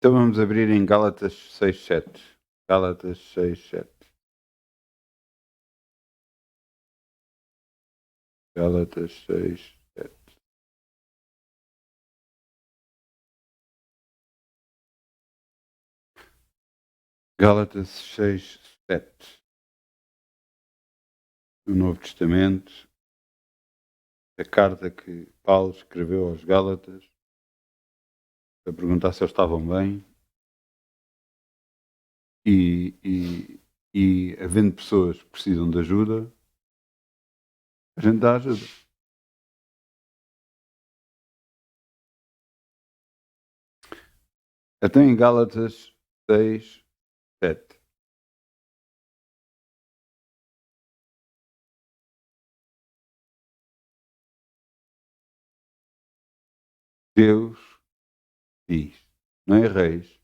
Então vamos abrir em Gálatas 6:7. Gálatas 6:7. Gálatas 6:7. Gálatas 6:7. Do Novo Testamento, a carta que Paulo escreveu aos Gálatas para perguntar se eles estavam bem e havendo pessoas que precisam de ajuda, a gente dá ajuda. Até em Gálatas 6:7. Deus diz, não é reis,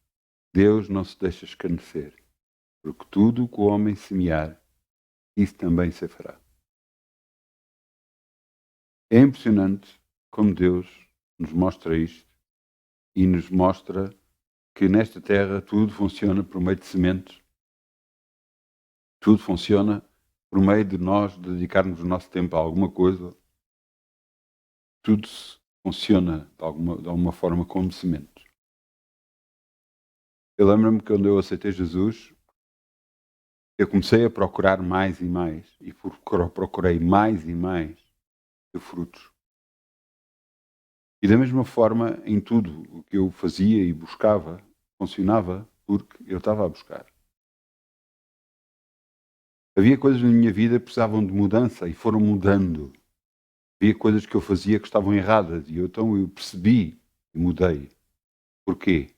Deus não se deixa escarnecer, porque tudo o que o homem semear, isso também se fará. É impressionante como Deus nos mostra isto e nos mostra que nesta terra tudo funciona por meio de sementes, tudo funciona por meio de nós dedicarmos o nosso tempo a alguma coisa, tudo funciona de alguma forma como sementes. Eu lembro-me que quando eu aceitei Jesus, eu comecei a procurar mais e mais, e procurei mais e mais de frutos. E da mesma forma, em tudo o que eu fazia e buscava, funcionava porque eu estava a buscar. Havia coisas na minha vida que precisavam de mudança e foram mudando. Havia coisas que eu fazia que estavam erradas e então eu percebi e mudei. Porquê?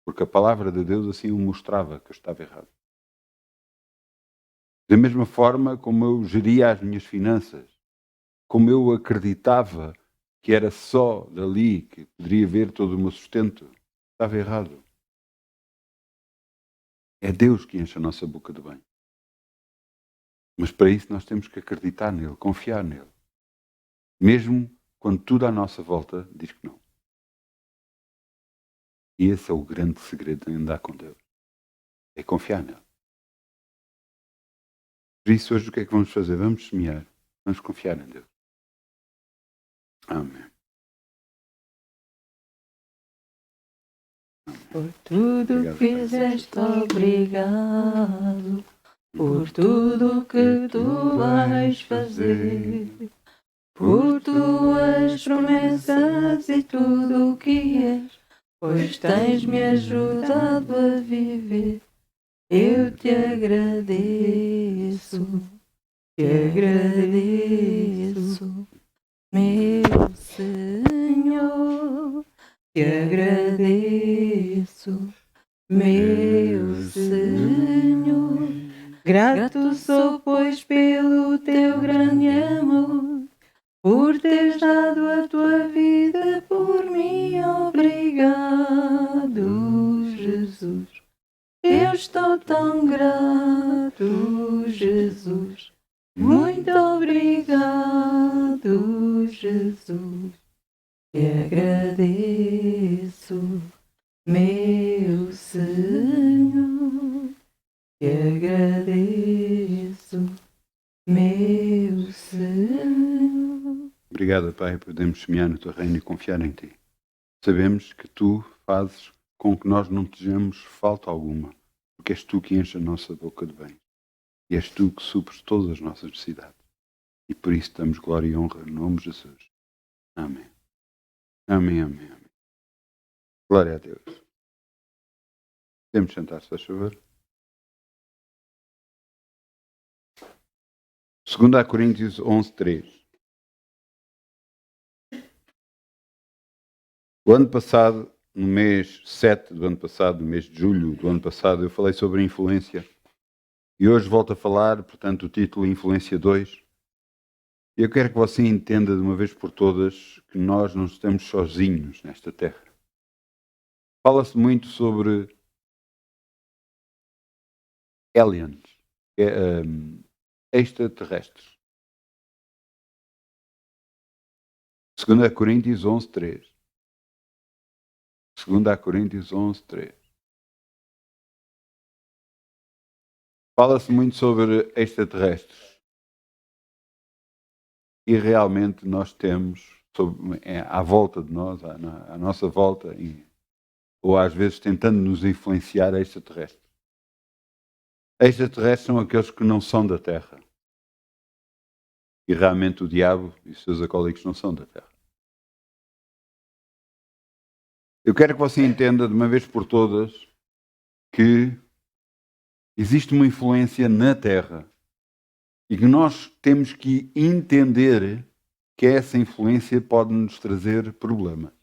Porque a palavra de Deus assim o mostrava que eu estava errado. Da mesma forma como eu geria as minhas finanças, como eu acreditava que era só dali que poderia ver todo o meu sustento, estava errado. É Deus que enche a nossa boca de bem. Mas para isso nós temos que acreditar nele, confiar nele. Mesmo quando tudo à nossa volta diz que não. E esse é o grande segredo de andar com Deus. É confiar nele. Por isso hoje o que é que vamos fazer? Vamos semear. Vamos confiar em Deus. Amém. Por tudo que fizeste, obrigado. Por tudo que tu vais fazer. Por tuas promessas e tudo o que és. Pois tens-me ajudado a viver. Eu te agradeço. Te agradeço, meu Senhor. Te agradeço, meu Senhor. Grato sou, pois, pelo teu grande amor, por teres dado a tua vida por mim. Obrigado, Jesus. Eu estou tão grato, Jesus. Muito obrigado, Jesus. Te agradeço, meu Senhor. Te agradeço, meu Senhor. Obrigado, Pai, podemos semear no teu reino e confiar em ti. Sabemos que tu fazes com que nós não tenhamos falta alguma, porque és tu que enches a nossa boca de bem. E és tu que supres todas as nossas necessidades. E por isso damos glória e honra no nome de Jesus. Amém. Amém, amém, amém. Glória a Deus. Podemos sentar-se, faz favor. 2 Coríntios 11:3. O ano passado, no mês 7 do ano passado, no mês de julho do ano passado, eu falei sobre a influência. E hoje volto a falar, portanto, o título Influência 2. E eu quero que você entenda de uma vez por todas que nós não estamos sozinhos nesta terra. Fala-se muito sobre aliens, extraterrestres. 2 Coríntios 11:3. 2 Coríntios 11:3. Fala-se muito sobre extraterrestres e realmente nós temos à volta de nós, à nossa volta, ou às vezes tentando nos influenciar extraterrestres. Extraterrestres são aqueles que não são da Terra. E realmente o diabo e os seus acólitos não são da Terra. Eu quero que você entenda de uma vez por todas que existe uma influência na Terra e que nós temos que entender que essa influência pode nos trazer problemas.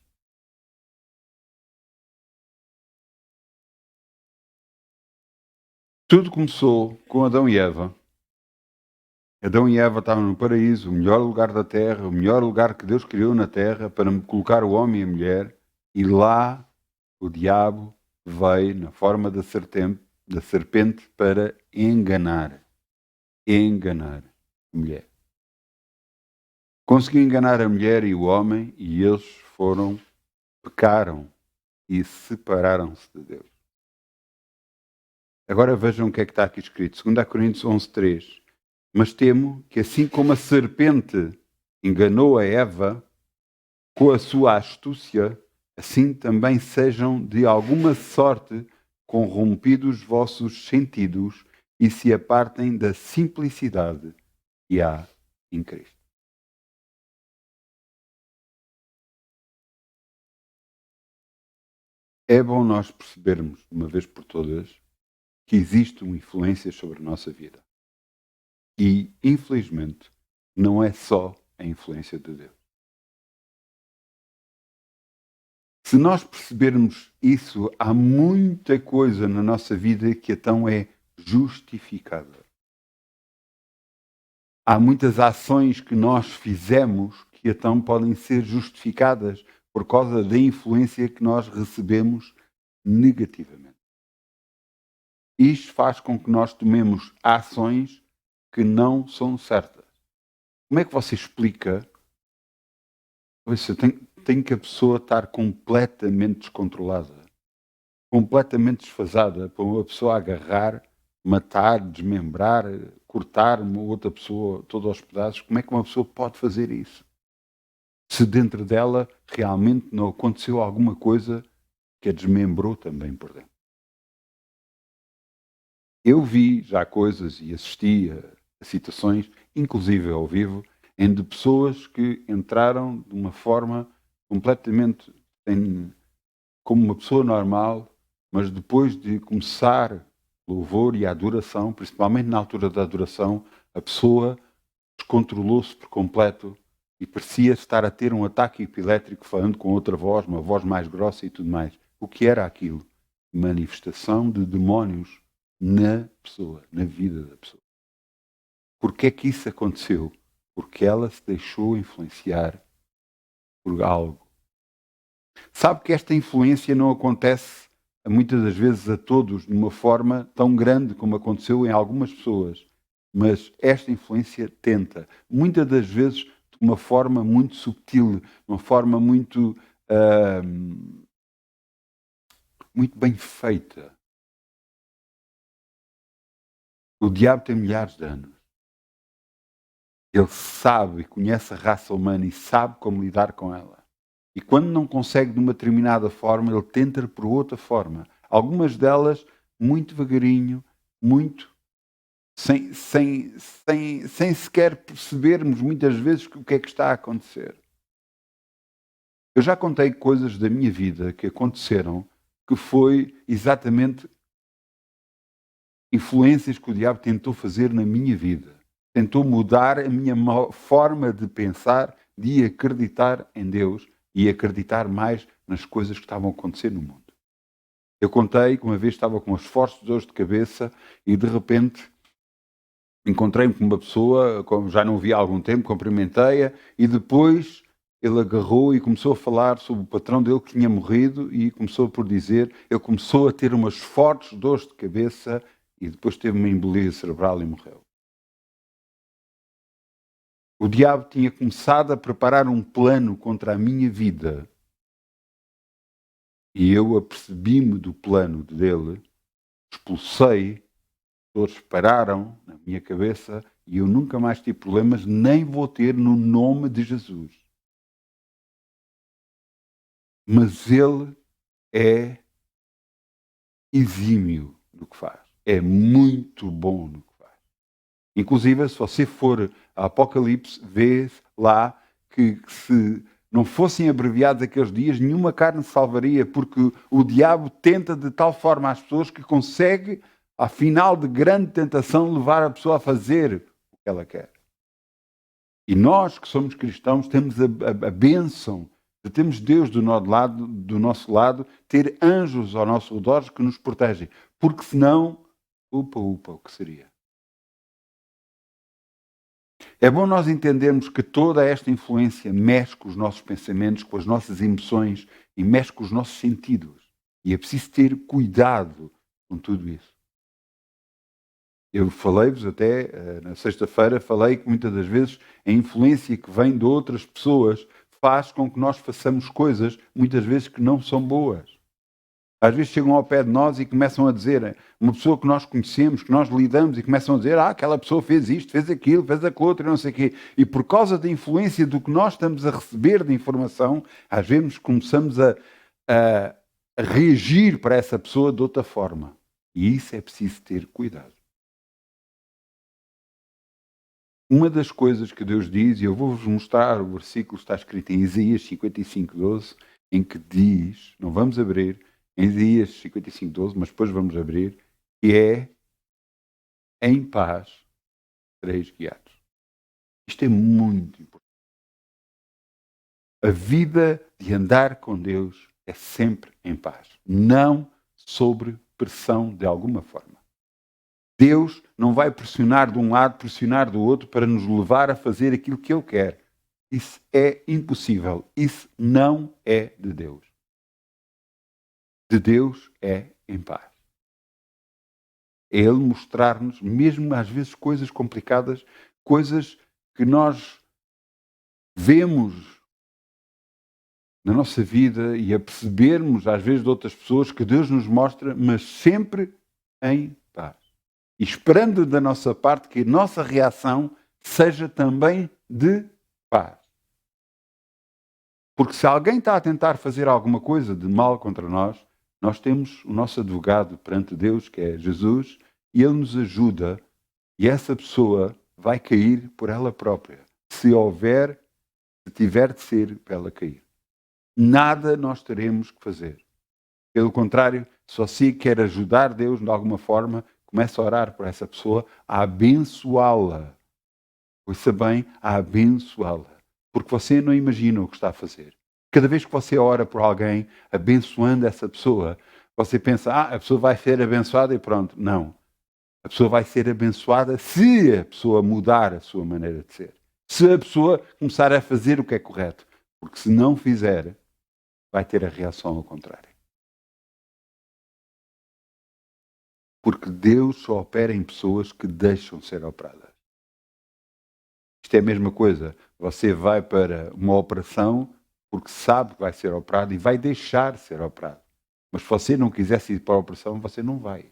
Tudo começou com Adão e Eva. Adão e Eva estavam no paraíso, o melhor lugar da Terra, o melhor lugar que Deus criou na Terra para colocar o homem e a mulher, e lá o diabo veio na forma da serpente para enganar a mulher. Conseguiu enganar a mulher e o homem e eles pecaram e separaram-se de Deus. Agora vejam o que é que está aqui escrito. 2 Coríntios 11:3. Mas temo que assim como a serpente enganou a Eva com a sua astúcia, assim também sejam de alguma sorte corrompidos vossos sentidos e se apartem da simplicidade que há em Cristo. É bom nós percebermos, de uma vez por todas, que existe uma influência sobre a nossa vida. E, infelizmente, não é só a influência de Deus. Se nós percebermos isso, há muita coisa na nossa vida que então é justificada. Há muitas ações que nós fizemos que então podem ser justificadas por causa da influência que nós recebemos negativamente. Isto faz com que nós tomemos ações que não são certas. Como é que você explica? Tem que a pessoa estar completamente descontrolada, completamente desfasada, para uma pessoa agarrar, matar, desmembrar, cortar uma outra pessoa toda aos pedaços. Como é que uma pessoa pode fazer isso? Se dentro dela realmente não aconteceu alguma coisa que a desmembrou também por dentro. Eu vi já coisas e assisti a situações, inclusive ao vivo, em de pessoas que entraram de uma forma completamente como uma pessoa normal, mas depois de começar o louvor e a adoração, principalmente na altura da adoração, a pessoa descontrolou-se por completo e parecia estar a ter um ataque epilétrico falando com outra voz, uma voz mais grossa e tudo mais. O que era aquilo? Manifestação de demónios na pessoa, na vida da pessoa. Porquê é que isso aconteceu? Porque ela se deixou influenciar por algo. Sabe que esta influência não acontece muitas das vezes a todos de uma forma tão grande como aconteceu em algumas pessoas, mas esta influência tenta, muitas das vezes de uma forma muito subtil, de uma forma muito bem feita. O diabo tem milhares de anos. Ele sabe e conhece a raça humana e sabe como lidar com ela. E quando não consegue de uma determinada forma, ele tenta por outra forma. Algumas delas muito devagarinho, muito sem sequer percebermos muitas vezes o que é que está a acontecer. Eu já contei coisas da minha vida que aconteceram que foi exatamente influências que o diabo tentou fazer na minha vida. Tentou mudar a minha forma de pensar, de acreditar em Deus e acreditar mais nas coisas que estavam a acontecer no mundo. Eu contei que uma vez estava com uns fortes dores de cabeça e de repente encontrei-me com uma pessoa, como já não via há algum tempo, cumprimentei-a e depois ele agarrou e começou a falar sobre o patrão dele que tinha morrido e começou por dizer, ele começou a ter umas fortes dores de cabeça e depois teve uma embolia cerebral e morreu. O diabo tinha começado a preparar um plano contra a minha vida. E eu apercebi-me do plano dele, expulsei Todos pararam na minha cabeça e eu nunca mais tive problemas, nem vou ter no nome de Jesus. Mas Ele é exímio no que faz. É muito bom no que faz. Inclusive, se você for a Apocalipse, vê lá que se não fossem abreviados aqueles dias, nenhuma carne se salvaria, porque o diabo tenta de tal forma as pessoas que consegue, ao final de grande tentação, levar a pessoa a fazer o que ela quer. E nós que somos cristãos temos a bênção de termos Deus do nosso lado, ter anjos ao nosso redor que nos protegem. Porque senão, o que seria? É bom nós entendermos que toda esta influência mexe com os nossos pensamentos, com as nossas emoções e mexe com os nossos sentidos. E é preciso ter cuidado com tudo isso. Eu falei-vos até, na sexta-feira, falei que muitas das vezes a influência que vem de outras pessoas faz com que nós façamos coisas, muitas vezes, que não são boas. Às vezes chegam ao pé de nós e começam a dizer, uma pessoa que nós conhecemos, que nós lidamos, e começam a dizer, aquela pessoa fez isto, fez aquilo, fez aquilo outro, e não sei o quê. E por causa da influência do que nós estamos a receber de informação, às vezes começamos a reagir para essa pessoa de outra forma. E isso é preciso ter cuidado. Uma das coisas que Deus diz, e eu vou-vos mostrar, o versículo está escrito em Isaías 55:12, em que diz, não vamos abrir, em Isaías 55:12, mas depois vamos abrir, que é, em paz sereis guiados. Isto é muito importante. A vida de andar com Deus é sempre em paz, não sob pressão de alguma forma. Deus não vai pressionar de um lado, pressionar do outro para nos levar a fazer aquilo que Ele quer. Isso é impossível. Isso não é de Deus. De Deus é em paz. É Ele mostrar-nos, mesmo às vezes coisas complicadas, coisas que nós vemos na nossa vida e a percebermos às vezes de outras pessoas que Deus nos mostra, mas sempre em paz. E esperando da nossa parte que a nossa reação seja também de paz. Porque se alguém está a tentar fazer alguma coisa de mal contra nós, nós temos o nosso advogado perante Deus, que é Jesus, e Ele nos ajuda, e essa pessoa vai cair por ela própria. Se tiver de ser para ela cair. Nada nós teremos que fazer. Pelo contrário, se você quer ajudar Deus de alguma forma, comece a orar por essa pessoa, a abençoá-la. Ouça bem, a abençoá-la. Porque você não imagina o que está a fazer. Cada vez que você ora por alguém, abençoando essa pessoa, você pensa, a pessoa vai ser abençoada e pronto. Não. A pessoa vai ser abençoada se a pessoa mudar a sua maneira de ser. Se a pessoa começar a fazer o que é correto. Porque se não fizer, vai ter a reação ao contrário. Porque Deus só opera em pessoas que deixam ser operadas. Isto é a mesma coisa. Você vai para uma operação porque sabe que vai ser operado e vai deixar de ser operado. Mas se você não quisesse ir para a operação, você não vai.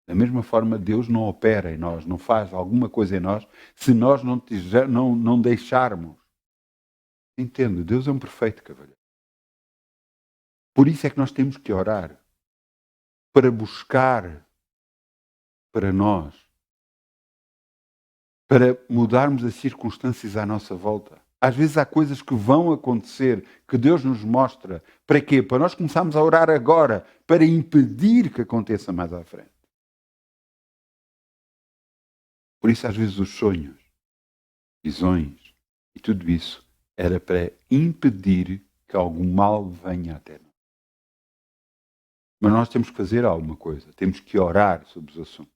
Da mesma forma, Deus não opera em nós, não faz alguma coisa em nós, se nós não deixarmos. Entendo, Deus é um perfeito cavalheiro. Por isso é que nós temos que orar. Para buscar para nós, para mudarmos as circunstâncias à nossa volta. Às vezes há coisas que vão acontecer, que Deus nos mostra. Para quê? Para nós começarmos a orar agora, para impedir que aconteça mais à frente. Por isso, às vezes, os sonhos, visões e tudo isso era para impedir que algum mal venha até nós. Mas nós temos que fazer alguma coisa, temos que orar sobre os assuntos.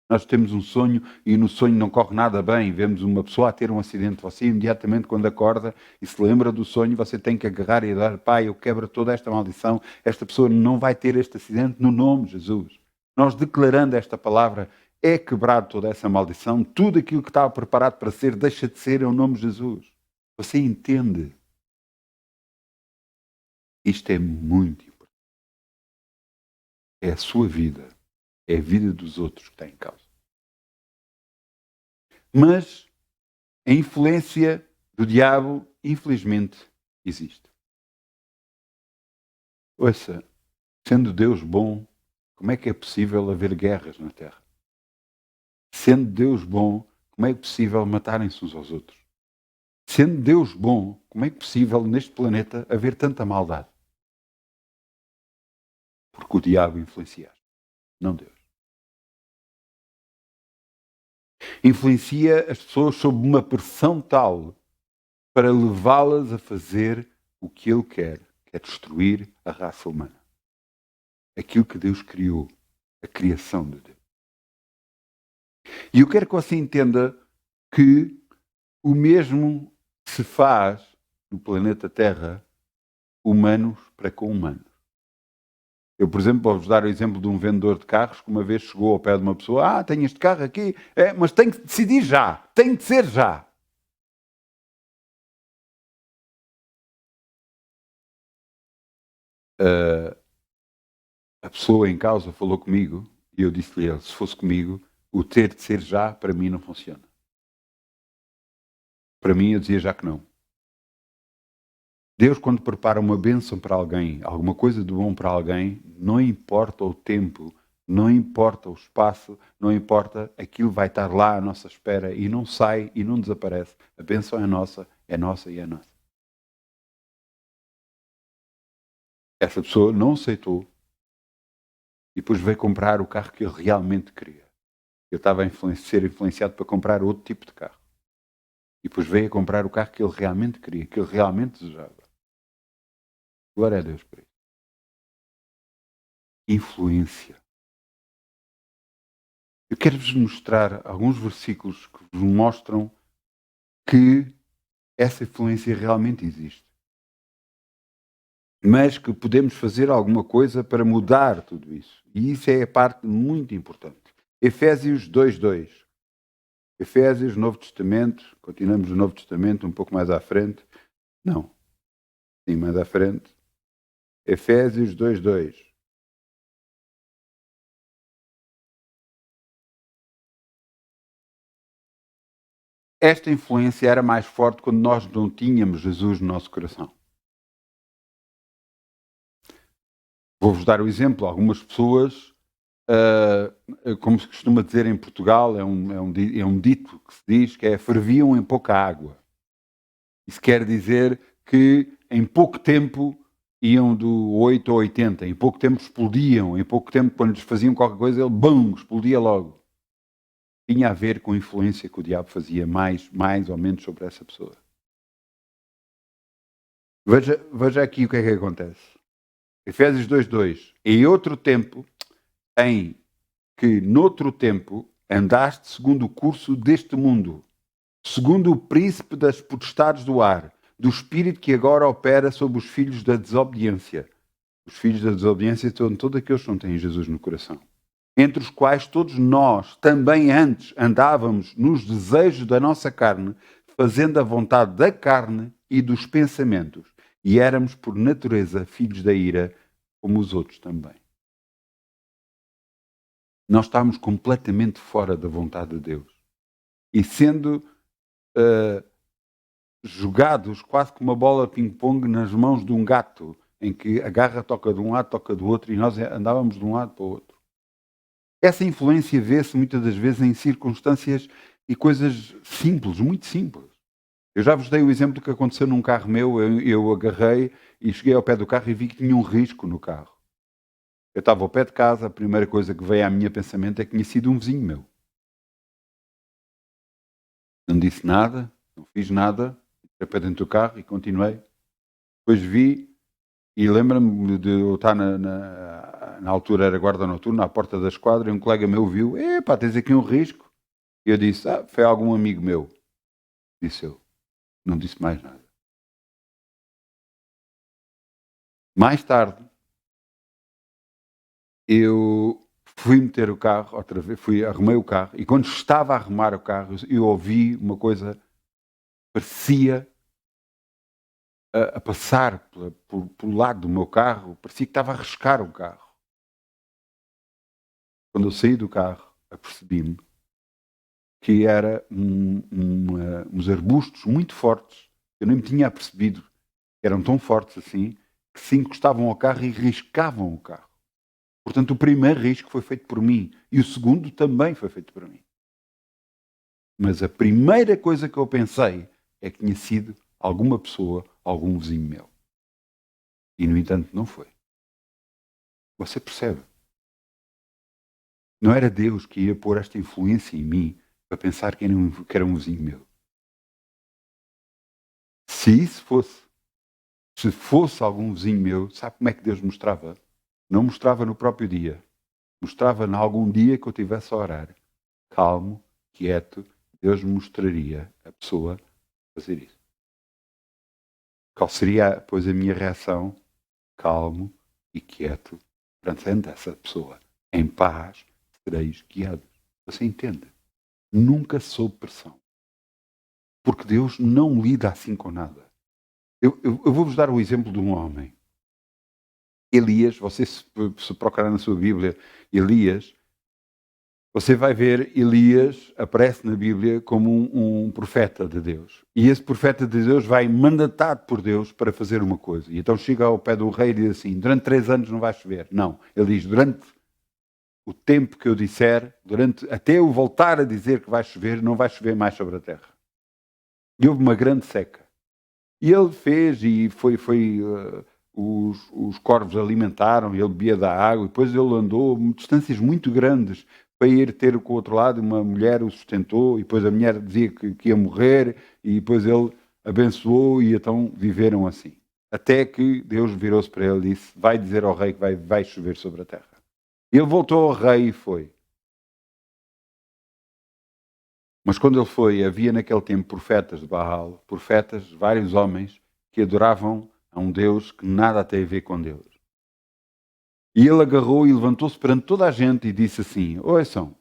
Nós temos um sonho e no sonho não corre nada bem. Vemos uma pessoa a ter um acidente. Você imediatamente quando acorda e se lembra do sonho, você tem que agarrar e dar, Pai, eu quebro toda esta maldição. Esta pessoa não vai ter este acidente no nome de Jesus. Nós declarando esta palavra, é quebrado toda essa maldição. Tudo aquilo que estava preparado para ser, deixa de ser em nome de Jesus. Você entende? Isto é muito importante. É a sua vida. É a vida dos outros que está em causa. Mas a influência do diabo, infelizmente, existe. Ouça, sendo Deus bom, como é que é possível haver guerras na Terra? Sendo Deus bom, como é possível matarem-se uns aos outros? Sendo Deus bom, como é possível neste planeta haver tanta maldade? Porque o diabo influencia, não Deus. Influencia as pessoas sob uma pressão tal para levá-las a fazer o que ele quer, que é destruir a raça humana. Aquilo que Deus criou, a criação de Deus. E eu quero que você entenda que o mesmo se faz no planeta Terra, humanos para com humanos. Eu, por exemplo, vou-vos dar o exemplo de um vendedor de carros que uma vez chegou ao pé de uma pessoa, tenho este carro aqui, mas tem que decidir já, tem que ser já. A pessoa em causa falou comigo e eu disse-lhe, se fosse comigo, o ter de ser já, para mim não funciona. Para mim, eu dizia já que não. Deus, quando prepara uma bênção para alguém, alguma coisa de bom para alguém, não importa o tempo, não importa o espaço, não importa, aquilo vai estar lá à nossa espera e não sai e não desaparece. A bênção é nossa e é nossa. Essa pessoa não aceitou e depois veio comprar o carro que ele realmente queria. Eu estava a ser influenciado para comprar outro tipo de carro. E depois veio a comprar o carro que ele realmente queria, que ele realmente desejava. Glória a Deus por isso. Influência. Eu quero-vos mostrar alguns versículos que vos mostram que essa influência realmente existe. Mas que podemos fazer alguma coisa para mudar tudo isso. E isso é a parte muito importante. Efésios 2:2. Efésios, Novo Testamento. Continuamos no Novo Testamento, um pouco mais à frente. Não. Sim, mais à frente. Efésios 2:2. Esta influência era mais forte quando nós não tínhamos Jesus no nosso coração. Vou-vos dar o exemplo. Algumas pessoas, como se costuma dizer em Portugal, é um dito que se diz que é ferviam em pouca água. Isso quer dizer que em pouco tempo iam do 8 ao 80, em pouco tempo explodiam, em pouco tempo quando lhes faziam qualquer coisa, ele bum, explodia logo. Tinha a ver com a influência que o diabo fazia mais ou menos sobre essa pessoa. Veja aqui o que é que acontece. Efésios 2:2. Em outro tempo, noutro tempo, andaste segundo o curso deste mundo, segundo o príncipe das potestades do ar, do espírito que agora opera sobre os filhos da desobediência. Os filhos da desobediência são todos aqueles que não têm Jesus no coração. Entre os quais todos nós também antes andávamos nos desejos da nossa carne, fazendo a vontade da carne e dos pensamentos. E éramos, por natureza, filhos da ira, como os outros também. Nós estávamos completamente fora da vontade de Deus. E sendo jogados quase como uma bola de ping-pong nas mãos de um gato, em que a garra toca de um lado, toca do outro, e nós andávamos de um lado para o outro. Essa influência vê-se muitas das vezes em circunstâncias e coisas simples, muito simples. Eu já vos dei o exemplo do que aconteceu num carro meu. Eu agarrei e cheguei ao pé do carro e vi que tinha um risco no carro. Eu estava ao pé de casa, a primeira coisa que veio à minha pensamento é que tinha sido um vizinho meu. Não disse nada, não fiz nada, entrei para dentro do carro e continuei. Depois vi e lembro-me de eu estar na altura era guarda noturna, à porta da esquadra, e um colega meu viu, tens aqui um risco. E eu disse, foi algum amigo meu. Disse eu. Não disse mais nada. Mais tarde, eu fui meter o carro outra vez, arrumei o carro, e quando estava a arrumar o carro, eu ouvi uma coisa, parecia a passar pelo lado do meu carro, parecia que estava a riscar o carro. Quando eu saí do carro, apercebi-me que era uns arbustos muito fortes. Eu nem me tinha apercebido. Eram tão fortes assim que se encostavam ao carro e riscavam o carro. Portanto, o primeiro risco foi feito por mim e o segundo também foi feito por mim. Mas a primeira coisa que eu pensei é que tinha sido alguma pessoa, algum vizinho meu. E, no entanto, não foi. Você percebe? Não era Deus que ia pôr esta influência em mim para pensar que era um vizinho meu. Se fosse algum vizinho meu, sabe como é que Deus mostrava? Não mostrava no próprio dia. Mostrava em algum dia que eu estivesse a orar. Calmo, quieto, Deus mostraria a pessoa fazer isso. Qual seria, pois, a minha reação? Calmo e quieto, perante essa pessoa. Em paz sereis guiados. Você entende? Nunca sob pressão. Porque Deus não lida assim com nada. Eu vou-vos dar o exemplo de um homem. Elias, você se procurar na sua Bíblia, Elias, você vai ver Elias aparece na Bíblia como um profeta de Deus. E esse profeta de Deus vai mandatado por Deus para fazer uma coisa. E então chega ao pé do rei e diz assim, durante 3 anos não vai chover. Não, ele diz, durante o tempo que eu disser, até eu voltar a dizer que vai chover, não vai chover mais sobre a terra. E houve uma grande seca. E ele fez e os corvos alimentaram, ele bebia da água, e depois ele andou distâncias muito grandes para ir ter com o outro lado, uma mulher o sustentou, e depois a mulher dizia que ia morrer, e depois ele abençoou, e então viveram assim. Até que Deus virou-se para ele e disse, vai dizer ao rei que vai chover sobre a terra. Ele voltou ao rei e foi. Mas quando ele foi, havia naquele tempo profetas de Baal, profetas, vários homens, que adoravam a um Deus que nada tem a ver com Deus. E ele agarrou e levantou-se perante toda a gente e disse assim, ouçam,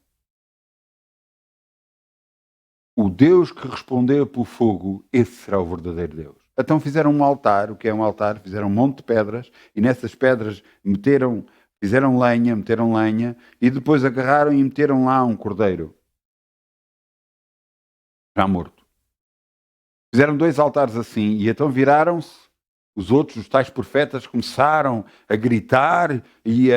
o Deus que respondeu pelo fogo, esse será o verdadeiro Deus. Então fizeram um altar, o que é um altar? Fizeram um monte de pedras, e nessas pedras fizeram lenha, meteram lenha, e depois agarraram e meteram lá um cordeiro, já morto. Fizeram 2 altares assim, e então viraram-se, os outros, os tais profetas, começaram a gritar e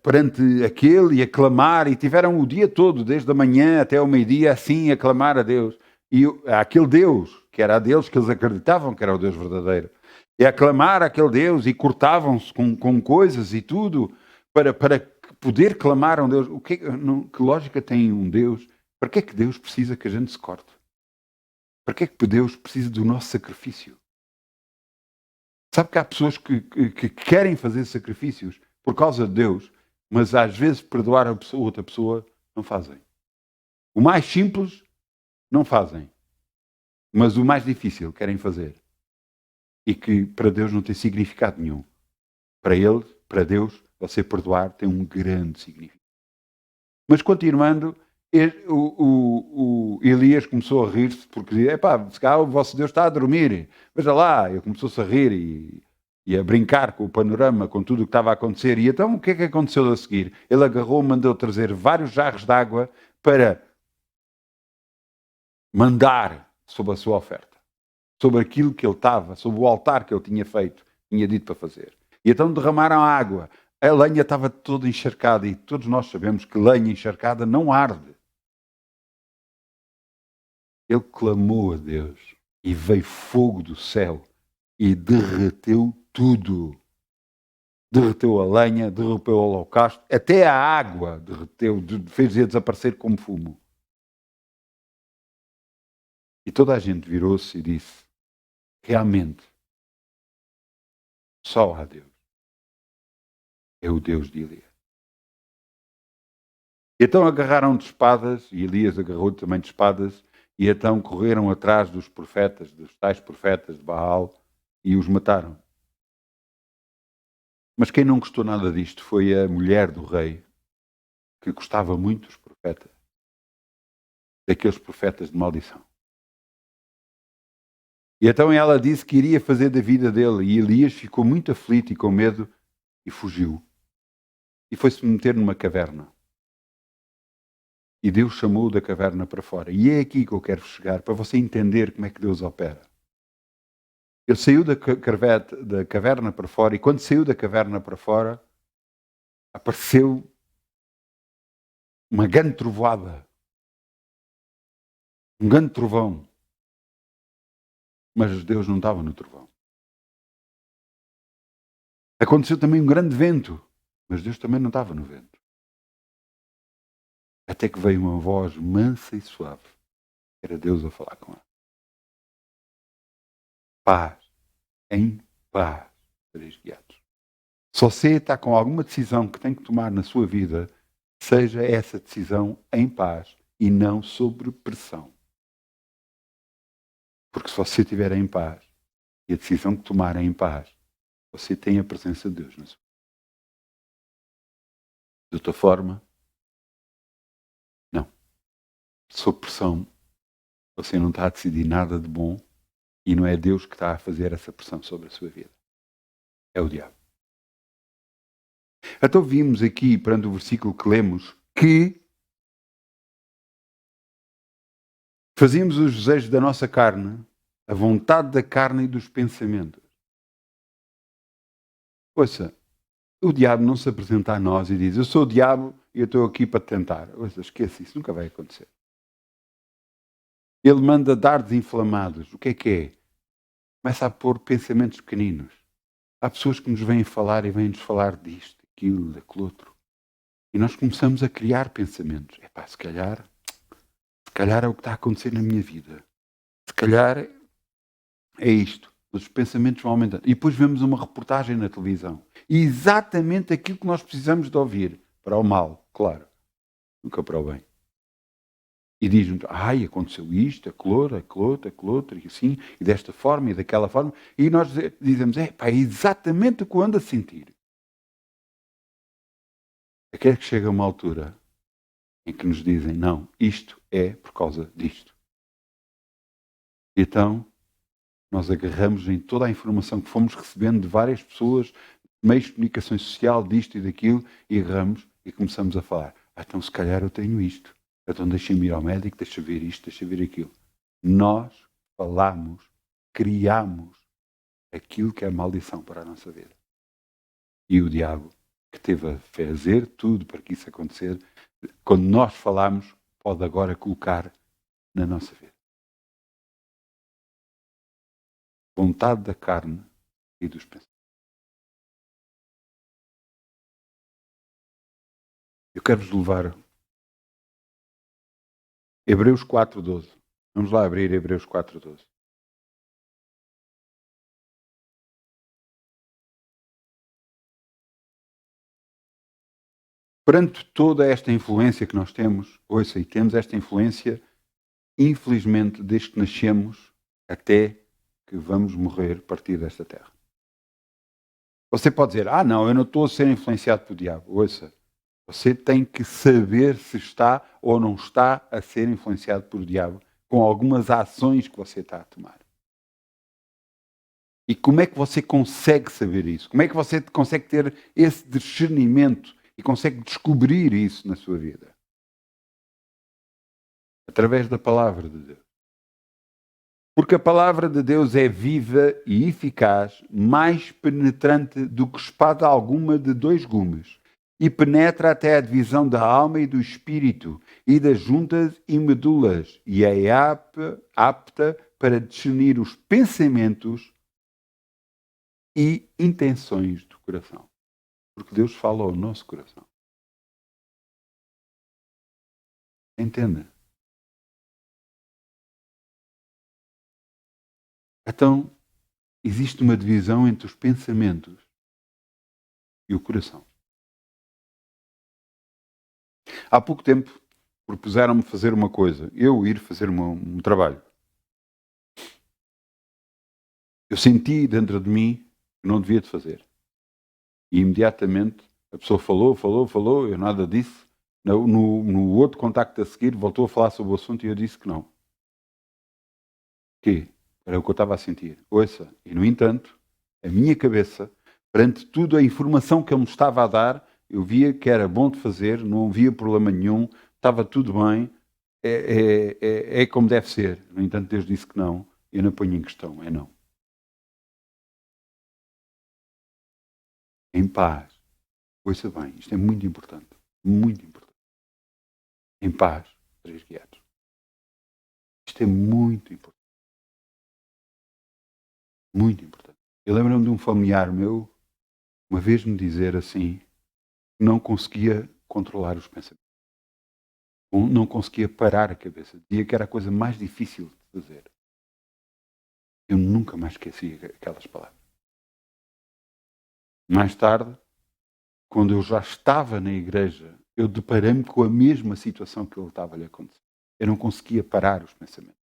perante aquele e a clamar, e tiveram o dia todo, desde a manhã até ao meio-dia, assim a clamar a Deus. E aquele Deus, que era a Deus que eles acreditavam que era o Deus verdadeiro, e a clamar aquele Deus, e cortavam-se com coisas e tudo, para poder clamar a um Deus. Que lógica tem um Deus? Para que é que Deus precisa que a gente se corte? Para que é que Deus precisa do nosso sacrifício? Sabe que há pessoas que querem fazer sacrifícios por causa de Deus, mas às vezes perdoar a outra pessoa não fazem. O mais simples não fazem, mas o mais difícil querem fazer. E que para Deus não tem significado nenhum. Para Deus, você perdoar tem um grande significado. Mas continuando, o Elias começou a rir-se porque dizia, se calhar o vosso Deus está a dormir, veja lá, ele começou-se a rir e a brincar com o panorama, com tudo o que estava a acontecer. E então o que é que aconteceu a seguir? Ele agarrou, mandou trazer vários jarros de água para mandar sobre a sua oferta, sobre aquilo que ele estava, sobre o altar que ele tinha feito, tinha dito para fazer. E então derramaram água. A lenha estava toda encharcada e todos nós sabemos que lenha encharcada não arde. Ele clamou a Deus e veio fogo do céu e derreteu tudo. Derreteu a lenha, derreteu o holocausto, até a água derreteu, fez-a desaparecer como fumo. E toda a gente virou-se e disse, realmente, só há Deus. É o Deus de Elias. E então agarraram de espadas, e Elias agarrou também de espadas, e então correram atrás dos profetas, dos tais profetas de Baal, e os mataram. Mas quem não gostou nada disto foi a mulher do rei, que gostava muito dos profetas, daqueles profetas de maldição. E então ela disse que iria fazer da vida dele, e Elias ficou muito aflito e com medo, e fugiu. E foi-se meter numa caverna. E Deus chamou-o da caverna para fora. E é aqui que eu quero chegar, para você entender como é que Deus opera. Ele saiu da caverna para fora, e quando saiu da caverna para fora, apareceu uma grande trovoada. Um grande trovão. Mas Deus não estava no trovão. Aconteceu também um grande vento, mas Deus também não estava no vento. Até que veio uma voz mansa e suave. Era Deus a falar com ela. Paz. Em paz. Sereis guiados. Se você está com alguma decisão que tem que tomar na sua vida, seja essa decisão em paz e não sob pressão. Porque se você estiver em paz e a decisão que tomar é em paz, você tem a presença de Deus na sua vida. De outra forma, não. Sob pressão, você não está a decidir nada de bom e não é Deus que está a fazer essa pressão sobre a sua vida. É o diabo. Então vimos aqui, perante o versículo que lemos, que fazíamos os desejos da nossa carne, a vontade da carne e dos pensamentos. Ouça, o diabo não se apresenta a nós e diz, eu sou o diabo e eu estou aqui para tentar. Ouça, esqueça isso, nunca vai acontecer. Ele manda dardos inflamados. O que é? Começa a pôr pensamentos pequeninos. Há pessoas que nos vêm falar e vêm-nos falar disto, daquilo, daquele outro. E nós começamos a criar pensamentos. Epá, se calhar é o que está a acontecer na minha vida. Se calhar é isto. Os pensamentos vão aumentando. E depois vemos uma reportagem na televisão. E exatamente aquilo que nós precisamos de ouvir. Para o mal, claro. Nunca para o bem. E diz-nos, aconteceu isto, aquele outro, e assim, e desta forma, e daquela forma. E nós dizemos, é exatamente o que eu ando a sentir. Até que chega uma altura em que nos dizem, não, isto é por causa disto. Então, nós agarramos em toda a informação que fomos recebendo de várias pessoas, meios de comunicação social, disto e daquilo, e agarramos e começamos a falar. Então, se calhar eu tenho isto. Então, deixa-me ir ao médico, deixa ver isto, deixa ver aquilo. Nós falamos, criamos aquilo que é maldição para a nossa vida. E o diabo, que teve a fazer tudo para que isso acontecer, quando nós falamos, pode agora colocar na nossa vida. Vontade da carne e dos pensamentos. Eu quero-vos levar Hebreus 4:12. Vamos lá abrir Hebreus 4:12. Perante toda esta influência que nós temos, ouça, e temos esta influência, infelizmente, desde que nascemos até que vamos morrer, partir desta terra. Você pode dizer, não, eu não estou a ser influenciado pelo diabo. Ouça, você tem que saber se está ou não está a ser influenciado pelo diabo com algumas ações que você está a tomar. E como é que você consegue saber isso? Como é que você consegue ter esse discernimento e consegue descobrir isso na sua vida? Através da palavra de Deus. Porque a palavra de Deus é viva e eficaz, mais penetrante do que espada alguma de 2 gumes, e penetra até a divisão da alma e do espírito, e das juntas e medulas, e é apta para discernir os pensamentos e intenções do coração. Porque Deus fala ao nosso coração. Entenda? Então, existe uma divisão entre os pensamentos e o coração. Há pouco tempo, propuseram-me fazer uma coisa. Eu ir fazer um trabalho. Eu senti dentro de mim que não devia de fazer. E imediatamente a pessoa falou, eu nada disse. No outro contacto a seguir, voltou a falar sobre o assunto e eu disse que não. Que era o que eu estava a sentir. Ouça, e no entanto, a minha cabeça, perante tudo a informação que ele me estava a dar, eu via que era bom de fazer, não havia problema nenhum, estava tudo bem, é como deve ser. No entanto, Deus disse que não, eu não ponho em questão, é não. Em paz. Ouça bem, isto é muito importante. Muito importante. Em paz, 3 guiados. Isto é muito importante. Muito importante. Eu lembro-me de um familiar meu, uma vez me dizer assim, que não conseguia controlar os pensamentos. Não conseguia parar a cabeça. Dizia que era a coisa mais difícil de fazer. Eu nunca mais esqueci aquelas palavras. Mais tarde, quando eu já estava na igreja, eu deparei-me com a mesma situação que ele estava a lhe acontecer. Eu não conseguia parar os pensamentos.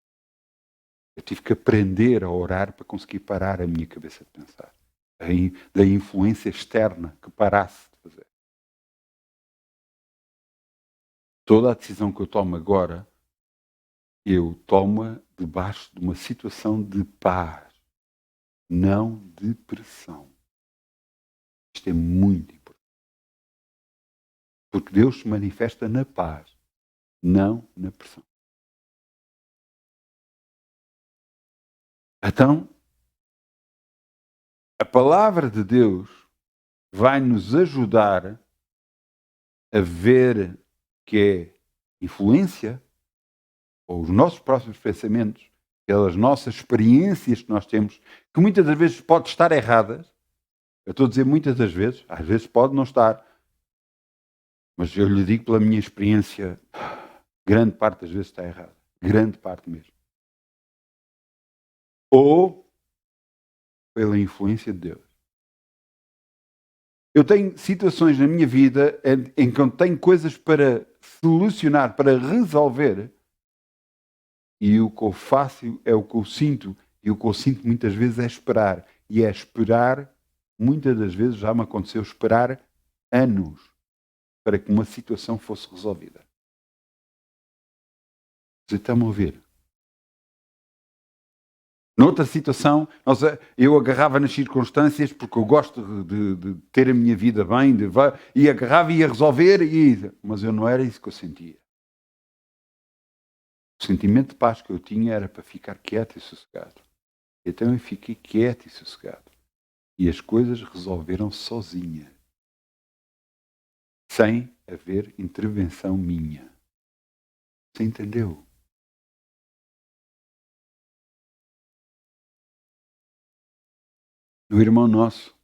Eu tive que aprender a orar para conseguir parar a minha cabeça de pensar. Da influência externa que parasse de fazer. Toda a decisão que eu tomo agora, eu tomo debaixo de uma situação de paz, não de pressão. Isto é muito importante. Porque Deus se manifesta na paz, não na pressão. Então, a palavra de Deus vai nos ajudar a ver que é influência, ou os nossos próprios pensamentos, pelas nossas experiências que nós temos, que muitas das vezes pode estar erradas. Eu estou a dizer muitas das vezes, às vezes pode não estar, mas eu lhe digo pela minha experiência, grande parte das vezes está errada. Grande parte mesmo. Ou pela influência de Deus. Eu tenho situações na minha vida em que eu tenho coisas para solucionar, para resolver, e o que eu faço é o que eu sinto, e o que eu sinto muitas vezes é esperar. E é esperar, muitas das vezes já me aconteceu esperar anos para que uma situação fosse resolvida. Vocês estão a ouvir? Noutra situação, eu agarrava nas circunstâncias porque eu gosto de ter a minha vida bem, e agarrava e ia resolver, mas eu não era isso que eu sentia. O sentimento de paz que eu tinha era para ficar quieto e sossegado. Então eu fiquei quieto e sossegado. E as coisas resolveram sozinhas. Sem haver intervenção minha. Você entendeu? O irmão nosso,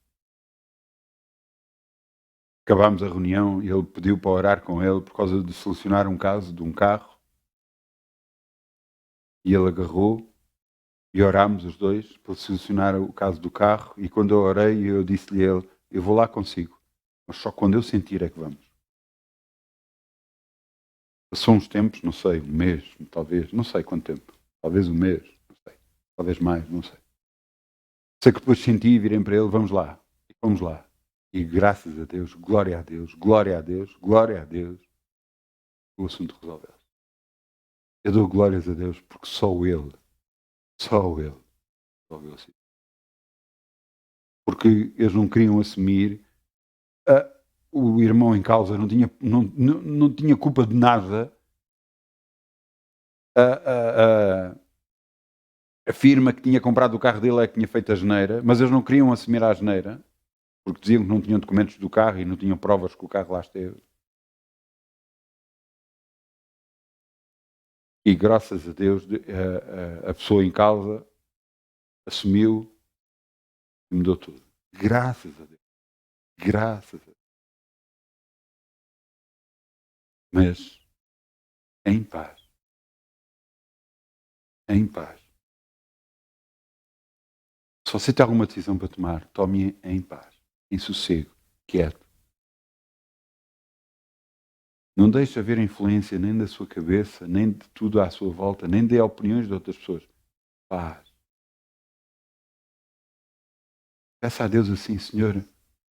acabámos a reunião e ele pediu para orar com ele por causa de solucionar um caso de um carro. E ele agarrou e orámos os dois para solucionar o caso do carro. E quando eu orei, eu disse-lhe a ele, eu vou lá consigo, mas só quando eu sentir é que vamos. Passou uns tempos, não sei, um mês, talvez, não sei quanto tempo. Talvez um mês, não sei. Talvez mais, não sei. Sei que depois senti e virei para ele, vamos lá. E fomos lá. E graças a Deus, glória a Deus, glória a Deus, glória a Deus, o assunto resolveu-se. Eu dou glórias a Deus porque só Ele resolveu-se. Porque eles não queriam assumir, o irmão em causa não tinha culpa de nada. A firma que tinha comprado o carro dele é que tinha feito a geneira, mas eles não queriam assumir a geneira, porque diziam que não tinham documentos do carro e não tinham provas que o carro lá esteve. E graças a Deus a pessoa em causa assumiu e mudou tudo. Graças a Deus. Graças a Deus. Mas em paz. Em paz. Se você tem alguma decisão para tomar, tome em paz, em sossego, quieto. Não deixe haver influência nem da sua cabeça, nem de tudo à sua volta, nem de opiniões de outras pessoas. Paz. Peça a Deus assim, Senhor,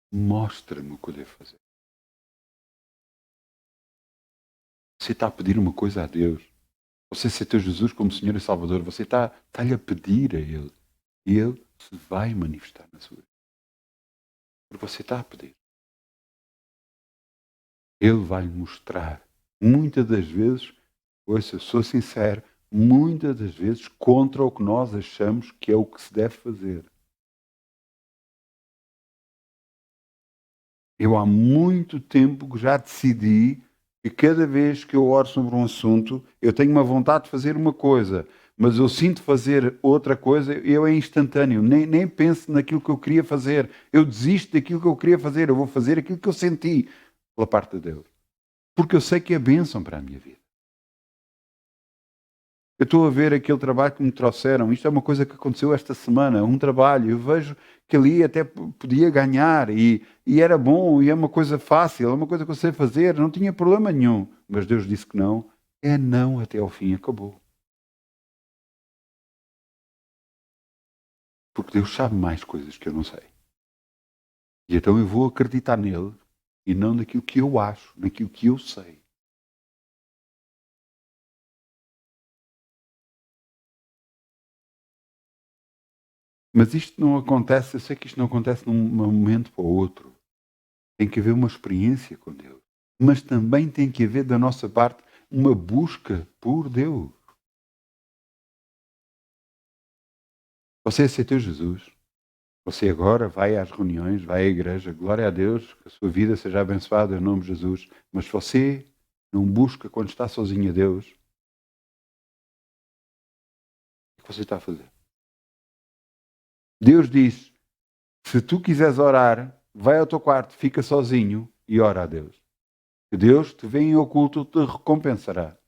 mostra-me o que eu devo fazer. Você está a pedir uma coisa a Deus. Você aceitou Jesus como Senhor e Salvador. Você está-lhe a pedir a Ele. E Ele se vai manifestar na sua vida. Porque você está a pedir. Ele vai lhe mostrar Muitas das vezes, ouça, eu sou sincero, muitas das vezes contra o que nós achamos que é o que se deve fazer. Eu há muito tempo que já decidi que cada vez que eu oro sobre um assunto, eu tenho uma vontade de fazer uma coisa, mas eu sinto fazer outra coisa, eu é instantâneo, nem penso naquilo que eu queria fazer. Eu desisto daquilo que eu queria fazer, eu vou fazer aquilo que eu senti pela parte de Deus. Porque eu sei que é bênção para a minha vida. Eu estou a ver aquele trabalho que me trouxeram. Isto é uma coisa que aconteceu esta semana, um trabalho. Eu vejo que ali até podia ganhar e era bom e é uma coisa fácil, é uma coisa que eu sei fazer, não tinha problema nenhum. Mas Deus disse que não. É não até ao fim, acabou. Porque Deus sabe mais coisas que eu não sei. E então eu vou acreditar nele e não naquilo que eu acho, naquilo que eu sei. Mas isto não acontece, eu sei que isto não acontece de um momento para o outro. Tem que haver uma experiência com Deus. Mas também tem que haver da nossa parte uma busca por Deus. Você aceitou Jesus? Você agora vai às reuniões, vai à igreja, glória a Deus, que a sua vida seja abençoada em nome de Jesus. Mas se você não busca quando está sozinho a Deus, o que você está a fazer? Deus diz, se tu quiseres orar, vai ao teu quarto, fica sozinho e ora a Deus. Que Deus te vem em oculto, te recompensará.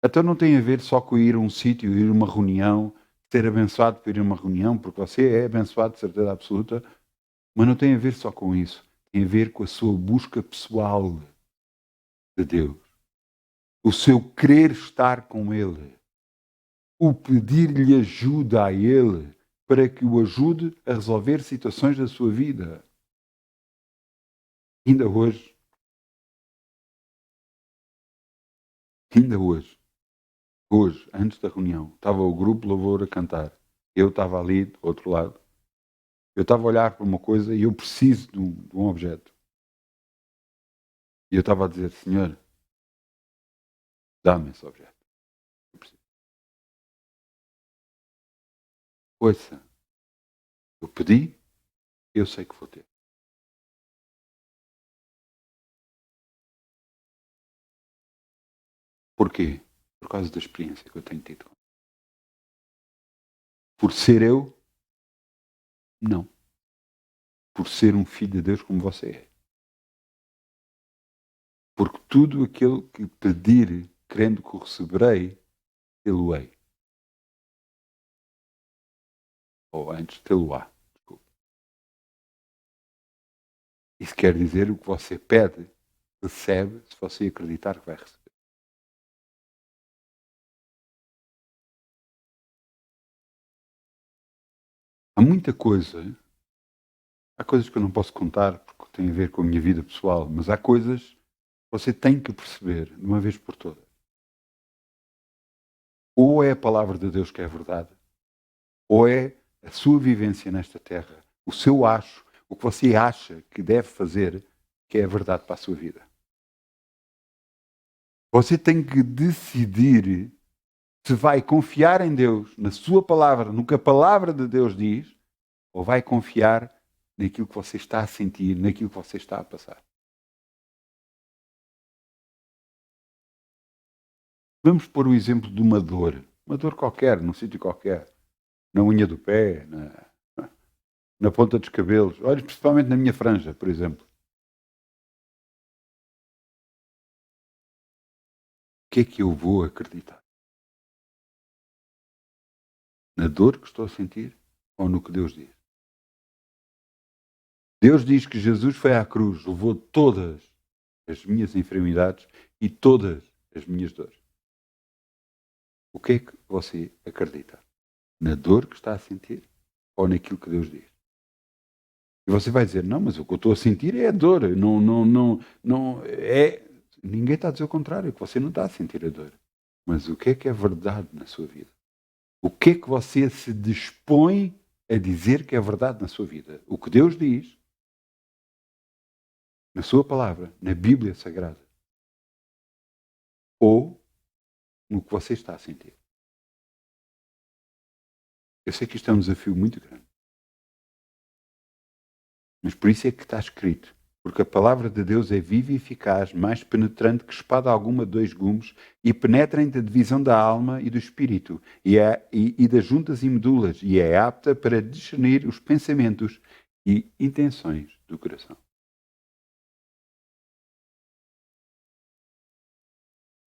Então não tem a ver só com ir a um sítio, ir a uma reunião, ser abençoado por ir a uma reunião, porque você é abençoado de certeza absoluta, mas não tem a ver só com isso. Tem a ver com a sua busca pessoal de Deus. O seu querer estar com Ele. O pedir-lhe ajuda a Ele para que o ajude a resolver situações da sua vida. Ainda hoje, antes da reunião, estava o grupo Louvor a cantar. Eu estava ali do outro lado. Eu estava a olhar para uma coisa e eu preciso de um objeto. E eu estava a dizer, Senhor, dá-me esse objeto. Eu preciso. Ouça, eu pedi, eu sei que vou ter. Porquê? Por causa da experiência que eu tenho tido. Por ser eu? Não. Por ser um filho de Deus como você é. Porque tudo aquilo que pedir, crendo que o receberei, tê-lo-ei. Ou antes, tê-lo-á. Desculpe. Isso quer dizer o que você pede, recebe, se você acreditar que vai receber. Há muita coisa. Há coisas que eu não posso contar porque têm a ver com a minha vida pessoal, mas há coisas que você tem que perceber de uma vez por todas. Ou é a palavra de Deus que é a verdade, ou é a sua vivência nesta terra, o seu acho, o que você acha que deve fazer, que é a verdade para a sua vida. Você tem que decidir se vai confiar em Deus, na sua palavra, no que a palavra de Deus diz, ou vai confiar naquilo que você está a sentir, naquilo que você está a passar. Vamos pôr o exemplo de uma dor qualquer, num sítio qualquer, na unha do pé, na ponta dos cabelos, olha, principalmente na minha franja, por exemplo. O que é que eu vou acreditar? Na dor que estou a sentir ou no que Deus diz? Deus diz que Jesus foi à cruz, levou todas as minhas enfermidades e todas as minhas dores. O que é que você acredita? Na dor que está a sentir ou naquilo que Deus diz? E você vai dizer, não, mas o que eu estou a sentir é a dor. Não é. Ninguém está a dizer o contrário, que você não está a sentir a dor. Mas o que é verdade na sua vida? O que é que você se dispõe a dizer que é verdade na sua vida? O que Deus diz na sua palavra, na Bíblia Sagrada, ou no que você está a sentir. Eu sei que isto é um desafio muito grande. Mas por isso é que está escrito. Porque a palavra de Deus é viva e eficaz, mais penetrante que espada alguma de 2 gumes, e penetra entre a divisão da alma e do espírito, e das juntas e medulas, e é apta para discernir os pensamentos e intenções do coração.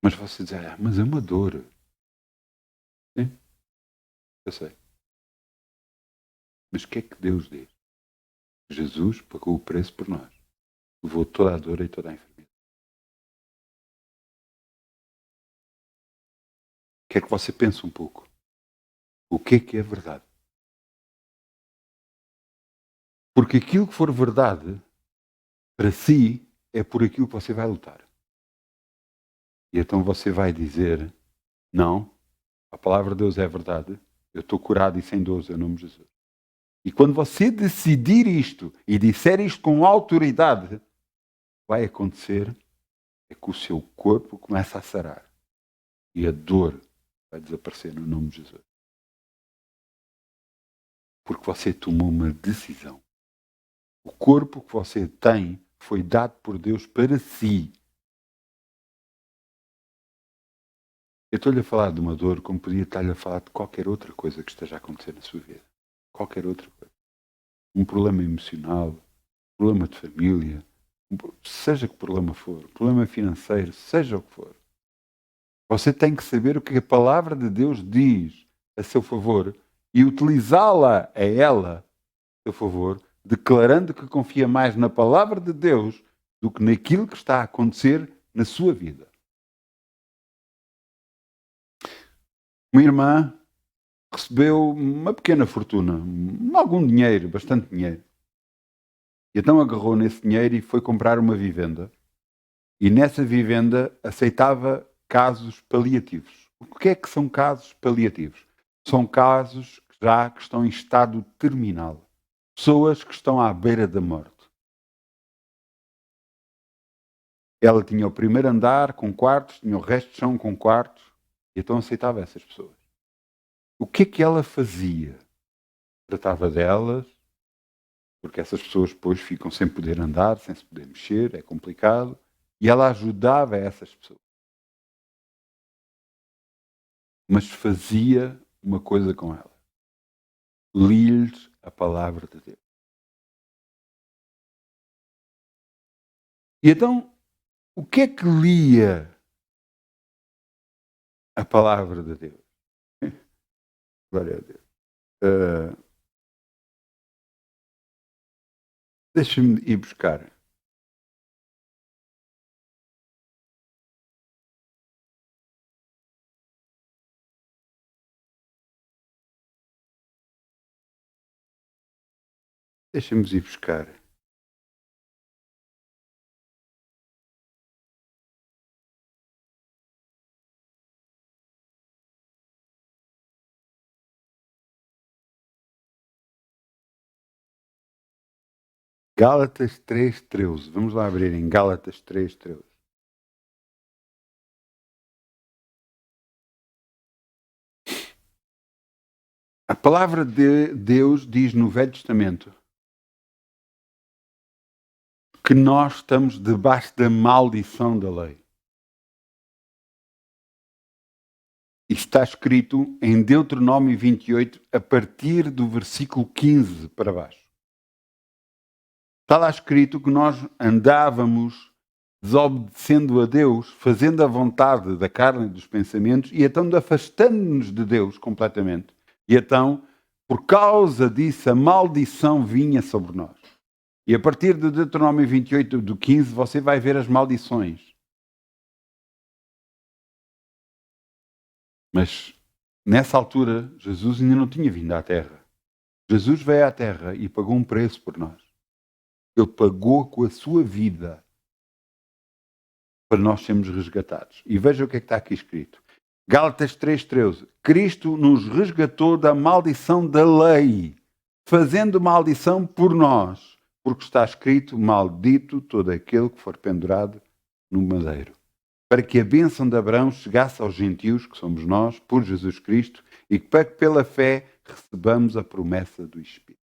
Mas você diz, mas é uma dor. Sim, eu sei. Mas o que é que Deus diz? Jesus pagou o preço por nós. Levou toda a dor e toda a enfermidade. Quero que você pense um pouco. O que é verdade? Porque aquilo que for verdade, para si, é por aquilo que você vai lutar. E então você vai dizer, não, a palavra de Deus é verdade, eu estou curado e sem dores em nome de Jesus. E quando você decidir isto e disser isto com autoridade, vai acontecer é que o seu corpo começa a sarar. E a dor vai desaparecer no nome de Jesus. Porque você tomou uma decisão. O corpo que você tem foi dado por Deus para si. Eu estou-lhe a falar de uma dor como podia estar-lhe a falar de qualquer outra coisa que esteja a acontecer na sua vida. Qualquer outra coisa. Um problema emocional, um problema de família, seja que problema for, um problema financeiro, seja o que for. Você tem que saber o que a palavra de Deus diz a seu favor e utilizá-la a ela a seu favor, declarando que confia mais na palavra de Deus do que naquilo que está a acontecer na sua vida. Uma irmã recebeu uma pequena fortuna, algum dinheiro, bastante dinheiro. E então agarrou nesse dinheiro e foi comprar uma vivenda. E nessa vivenda aceitava casos paliativos. O que é que são casos paliativos? São casos que estão em estado terminal. Pessoas que estão à beira da morte. Ela tinha o primeiro andar com quartos, tinha o resto de chão com quartos, e então aceitava essas pessoas. O que é que ela fazia? Tratava delas, porque essas pessoas depois ficam sem poder andar, sem se poder mexer, é complicado, e ela ajudava essas pessoas. Mas fazia uma coisa com elas. Lia-lhes a palavra de Deus. E então, o que é que lia a palavra de Deus? Glória a Deus. Deixa-me ir buscar. Deixa-me ir buscar. Gálatas 3:13. Vamos lá abrir em Gálatas 3:13. A palavra de Deus diz no Velho Testamento que nós estamos debaixo da maldição da lei. Isto está escrito em Deuteronômio 28, a partir do versículo 15 para baixo. Está lá escrito que nós andávamos desobedecendo a Deus, fazendo a vontade da carne e dos pensamentos, e então afastando-nos de Deus completamente. E então, por causa disso, a maldição vinha sobre nós. E a partir de Deuteronômio 28, do 15, você vai ver as maldições. Mas, nessa altura, Jesus ainda não tinha vindo à Terra. Jesus veio à Terra e pagou um preço por nós. Ele pagou com a sua vida para nós sermos resgatados. E veja o que é que está aqui escrito. Gálatas 3:13. Cristo nos resgatou da maldição da lei, fazendo maldição por nós, porque está escrito: maldito todo aquele que for pendurado no madeiro. Para que a bênção de Abraão chegasse aos gentios, que somos nós, por Jesus Cristo, e para que pela fé recebamos a promessa do Espírito.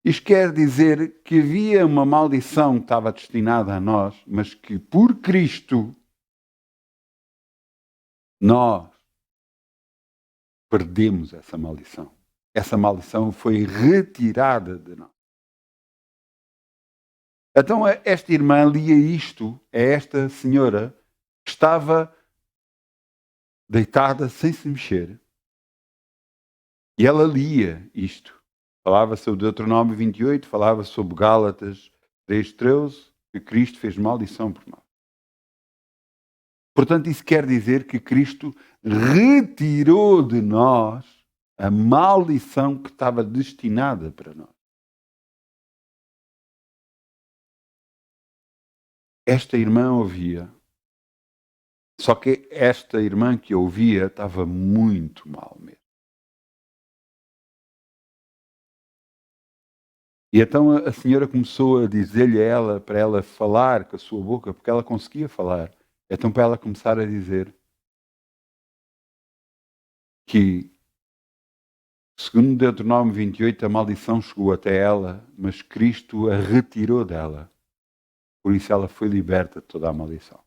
Isto quer dizer que havia uma maldição que estava destinada a nós, mas que por Cristo nós perdemos essa maldição. Essa maldição foi retirada de nós. Então esta irmã lia isto a esta senhora que estava deitada sem se mexer. E ela lia isto. Falava sobre Deuteronômio 28, falava sobre Gálatas 3:13, que Cristo fez maldição por nós. Portanto, isso quer dizer que Cristo retirou de nós a maldição que estava destinada para nós. Esta irmã ouvia, só que esta irmã que ouvia estava muito mal mesmo. E então a senhora começou a dizer-lhe a ela, para ela falar com a sua boca, porque ela conseguia falar. Então para ela começar a dizer que, segundo Deuteronômio 28, a maldição chegou até ela, mas Cristo a retirou dela. Por isso ela foi liberta de toda a maldição.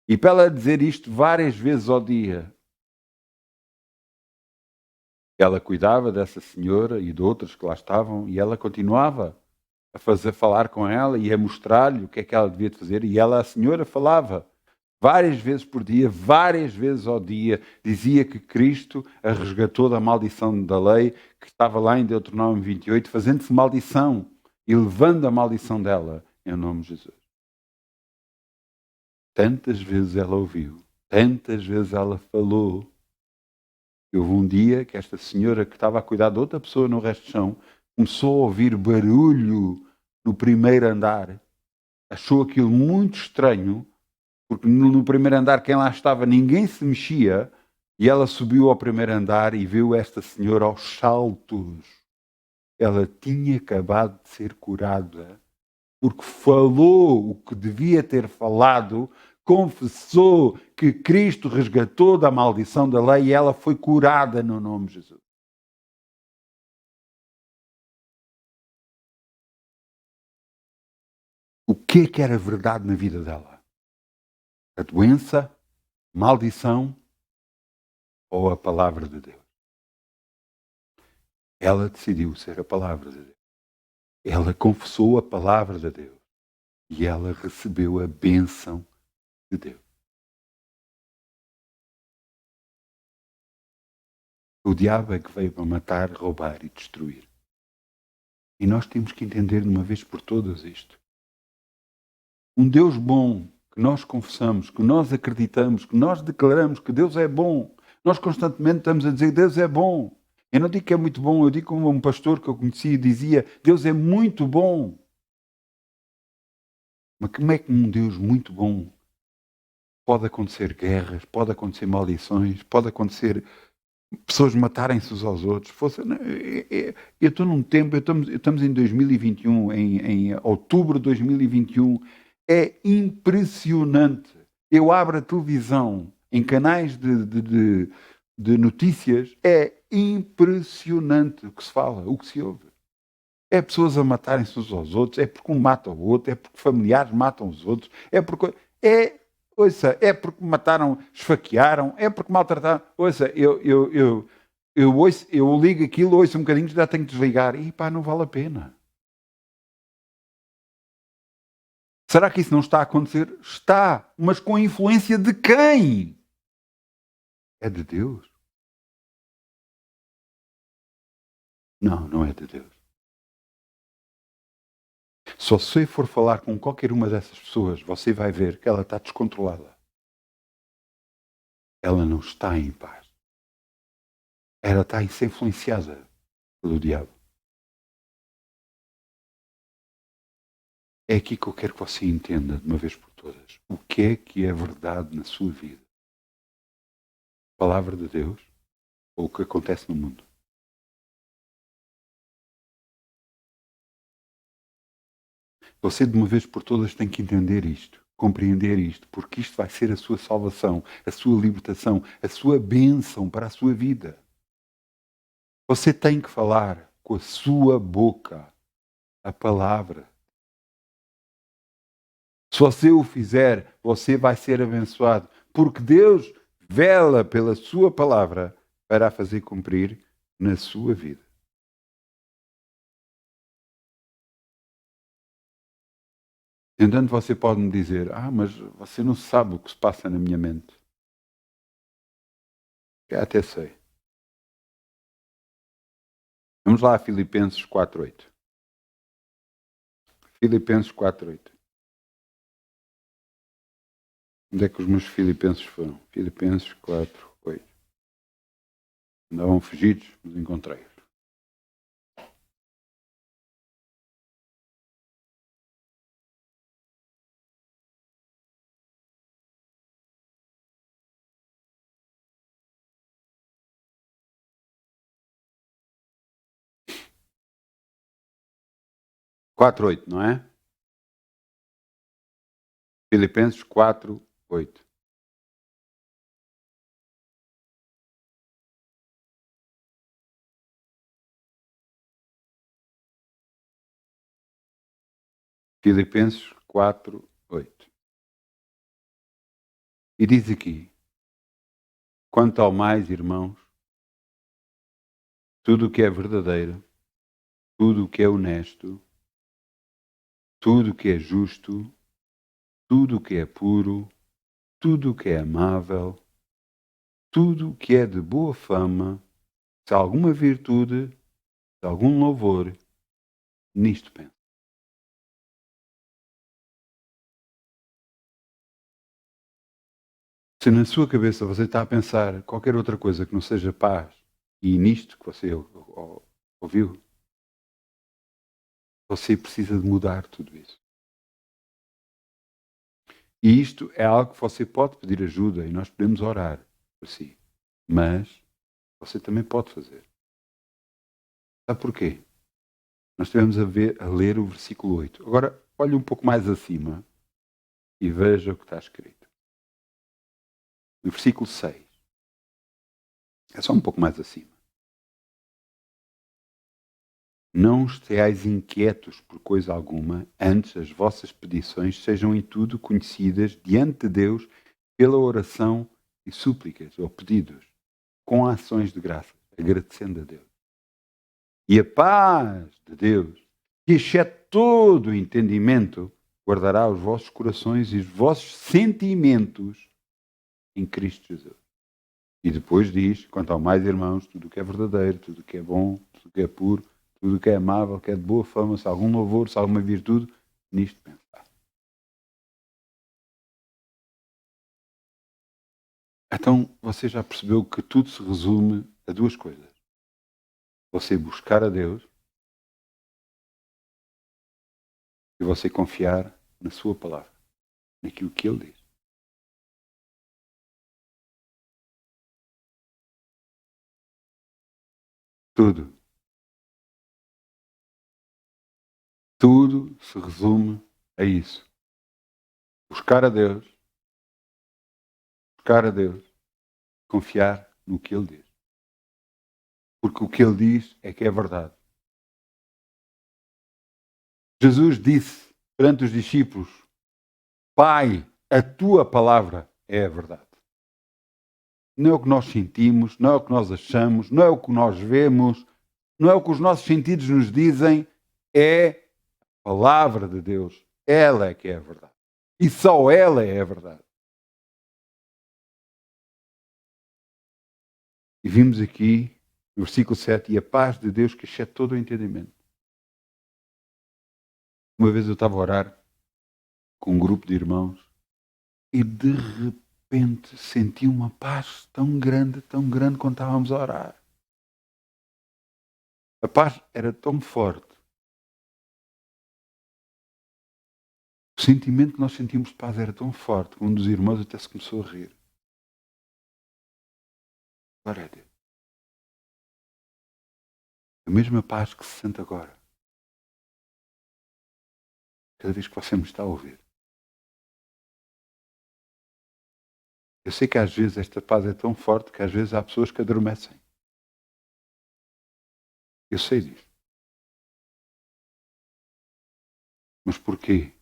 E para ela dizer isto várias vezes ao dia, ela cuidava dessa senhora e de outras que lá estavam, e ela continuava a falar com ela e a mostrar-lhe o que é que ela devia fazer. E ela, a senhora, falava várias vezes por dia, várias vezes ao dia, dizia que Cristo a resgatou da maldição da lei, que estava lá em Deuteronômio 28, fazendo-se maldição e levando a maldição dela em nome de Jesus. Tantas vezes ela ouviu, tantas vezes ela falou. Houve um dia que esta senhora que estava a cuidar de outra pessoa no resto do chão começou a ouvir barulho no primeiro andar. Achou aquilo muito estranho, porque no primeiro andar quem lá estava ninguém se mexia, e ela subiu ao primeiro andar e viu esta senhora aos saltos. Ela tinha acabado de ser curada, porque falou o que devia ter falado, confessou que Cristo resgatou da maldição da lei e ela foi curada no nome de Jesus. O que é que era verdade na vida dela? A doença, maldição ou a palavra de Deus? Ela decidiu ser a palavra de Deus. Ela confessou a palavra de Deus e ela recebeu a bênção de Deus. O diabo é que veio para matar, roubar e destruir. E nós temos que entender de uma vez por todas isto. Um Deus bom, que nós confessamos, que nós acreditamos, que nós declaramos que Deus é bom. Nós constantemente estamos a dizer que Deus é bom. Eu não digo que é muito bom, eu digo como um pastor que eu conheci dizia, Deus é muito bom. Mas como é que um Deus muito bom pode acontecer guerras, pode acontecer maldições, pode acontecer pessoas matarem-se uns aos outros? Eu estou num tempo, estamos em 2021, em outubro de 2021, é impressionante. Eu abro a televisão em canais de notícias, é impressionante o que se fala, o que se ouve. É pessoas a matarem-se uns aos outros, é porque um mata o outro, é porque familiares matam os outros, é porque porque mataram, esfaquearam, é porque maltrataram. Ouça, eu ligo aquilo, ouço um bocadinho, já tenho que desligar. E pá, não vale a pena. Será que isso não está a acontecer? Está, mas com a influência de quem? É de Deus? Não, não é de Deus. Se você for falar com qualquer uma dessas pessoas, você vai ver que ela está descontrolada. Ela não está em paz. Ela está a ser influenciada pelo diabo. É aqui que eu quero que você entenda, de uma vez por todas, o que é verdade na sua vida. A palavra de Deus ou o que acontece no mundo. Você de uma vez por todas tem que entender isto, compreender isto, porque isto vai ser a sua salvação, a sua libertação, a sua bênção para a sua vida. Você tem que falar com a sua boca a palavra. Se você o fizer, você vai ser abençoado, porque Deus vela pela sua palavra para a fazer cumprir na sua vida. Entanto, você pode me dizer, mas você não sabe o que se passa na minha mente. Eu até sei. Vamos lá a Filipenses 4:8. Filipenses 4:8. Onde é que os meus filipenses foram? Filipenses 4:8. Andavam fugidos, mas encontrei-os. Quatro oito, não é? Filipenses 4:8. Filipenses 4:8. E diz aqui, quanto ao mais, irmãos, tudo o que é verdadeiro, tudo o que é honesto, tudo o que é justo, tudo o que é puro, tudo o que é amável, tudo o que é de boa fama, se há alguma virtude, se há algum louvor, nisto penso. Se na sua cabeça você está a pensar qualquer outra coisa que não seja paz, e nisto que você ouviu, você precisa de mudar tudo isso. E isto é algo que você pode pedir ajuda e nós podemos orar por si. Mas você também pode fazer. Sabe porquê? Nós estivemos a ler o versículo 8. Agora, olhe um pouco mais acima e veja o que está escrito. No versículo 6. É só um pouco mais acima. Não estejais inquietos por coisa alguma, antes as vossas petições sejam em tudo conhecidas diante de Deus pela oração e súplicas ou pedidos, com ações de graça, agradecendo a Deus. E a paz de Deus, que excede todo o entendimento, guardará os vossos corações e os vossos sentimentos em Cristo Jesus. E depois diz, quanto ao mais, irmãos, tudo o que é verdadeiro, tudo o que é bom, tudo o que é puro, tudo o que é amável, que é de boa fama, se há algum louvor, se há alguma virtude, nisto pensar. Então, você já percebeu que tudo se resume a duas coisas. Você buscar a Deus e você confiar na sua palavra, naquilo que Ele diz. Tudo. Tudo se resume a isso. Buscar a Deus, confiar no que Ele diz. Porque o que Ele diz é que é verdade. Jesus disse perante os discípulos, Pai, a tua palavra é a verdade. Não é o que nós sentimos, não é o que nós achamos, não é o que nós vemos, não é o que os nossos sentidos nos dizem, é a palavra de Deus. Ela é que é a verdade. E só ela é a verdade. E vimos aqui, no versículo 7, e a paz de Deus que excede todo o entendimento. Uma vez eu estava a orar com um grupo de irmãos e de repente senti uma paz tão grande quando estávamos a orar. A paz era tão forte. O sentimento que nós sentimos de paz era tão forte que um dos irmãos até se começou a rir. Glória a Deus. A mesma paz que se sente agora. cada vez que você me está a ouvir. Eu sei que às vezes esta paz é tão forte que às vezes há pessoas que adormecem. Eu sei disso. Mas porquê?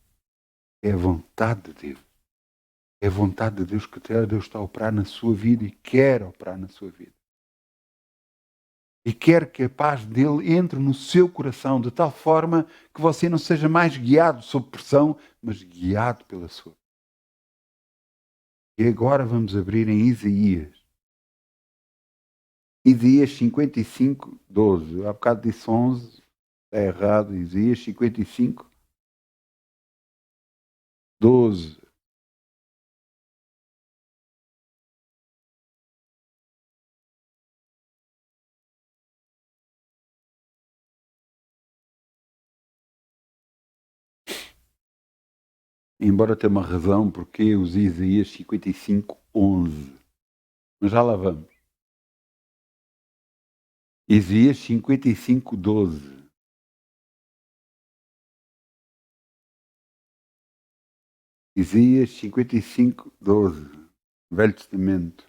É a vontade de Deus. É a vontade de Deus que Deus está a operar na sua vida e quer operar na sua vida. E quer que a paz dele entre no seu coração, de tal forma que você não seja mais guiado sob pressão, mas guiado pela sua. E agora vamos abrir em Isaías. Isaías 55, 12. Eu há bocado disse 11, está errado. Isaías 55, 12. Embora tenha uma razão porque eu usei Isaías 55, 11. Mas já lá vamos. Isaías 55, 12. Isaías 55, 12. Velho Testamento.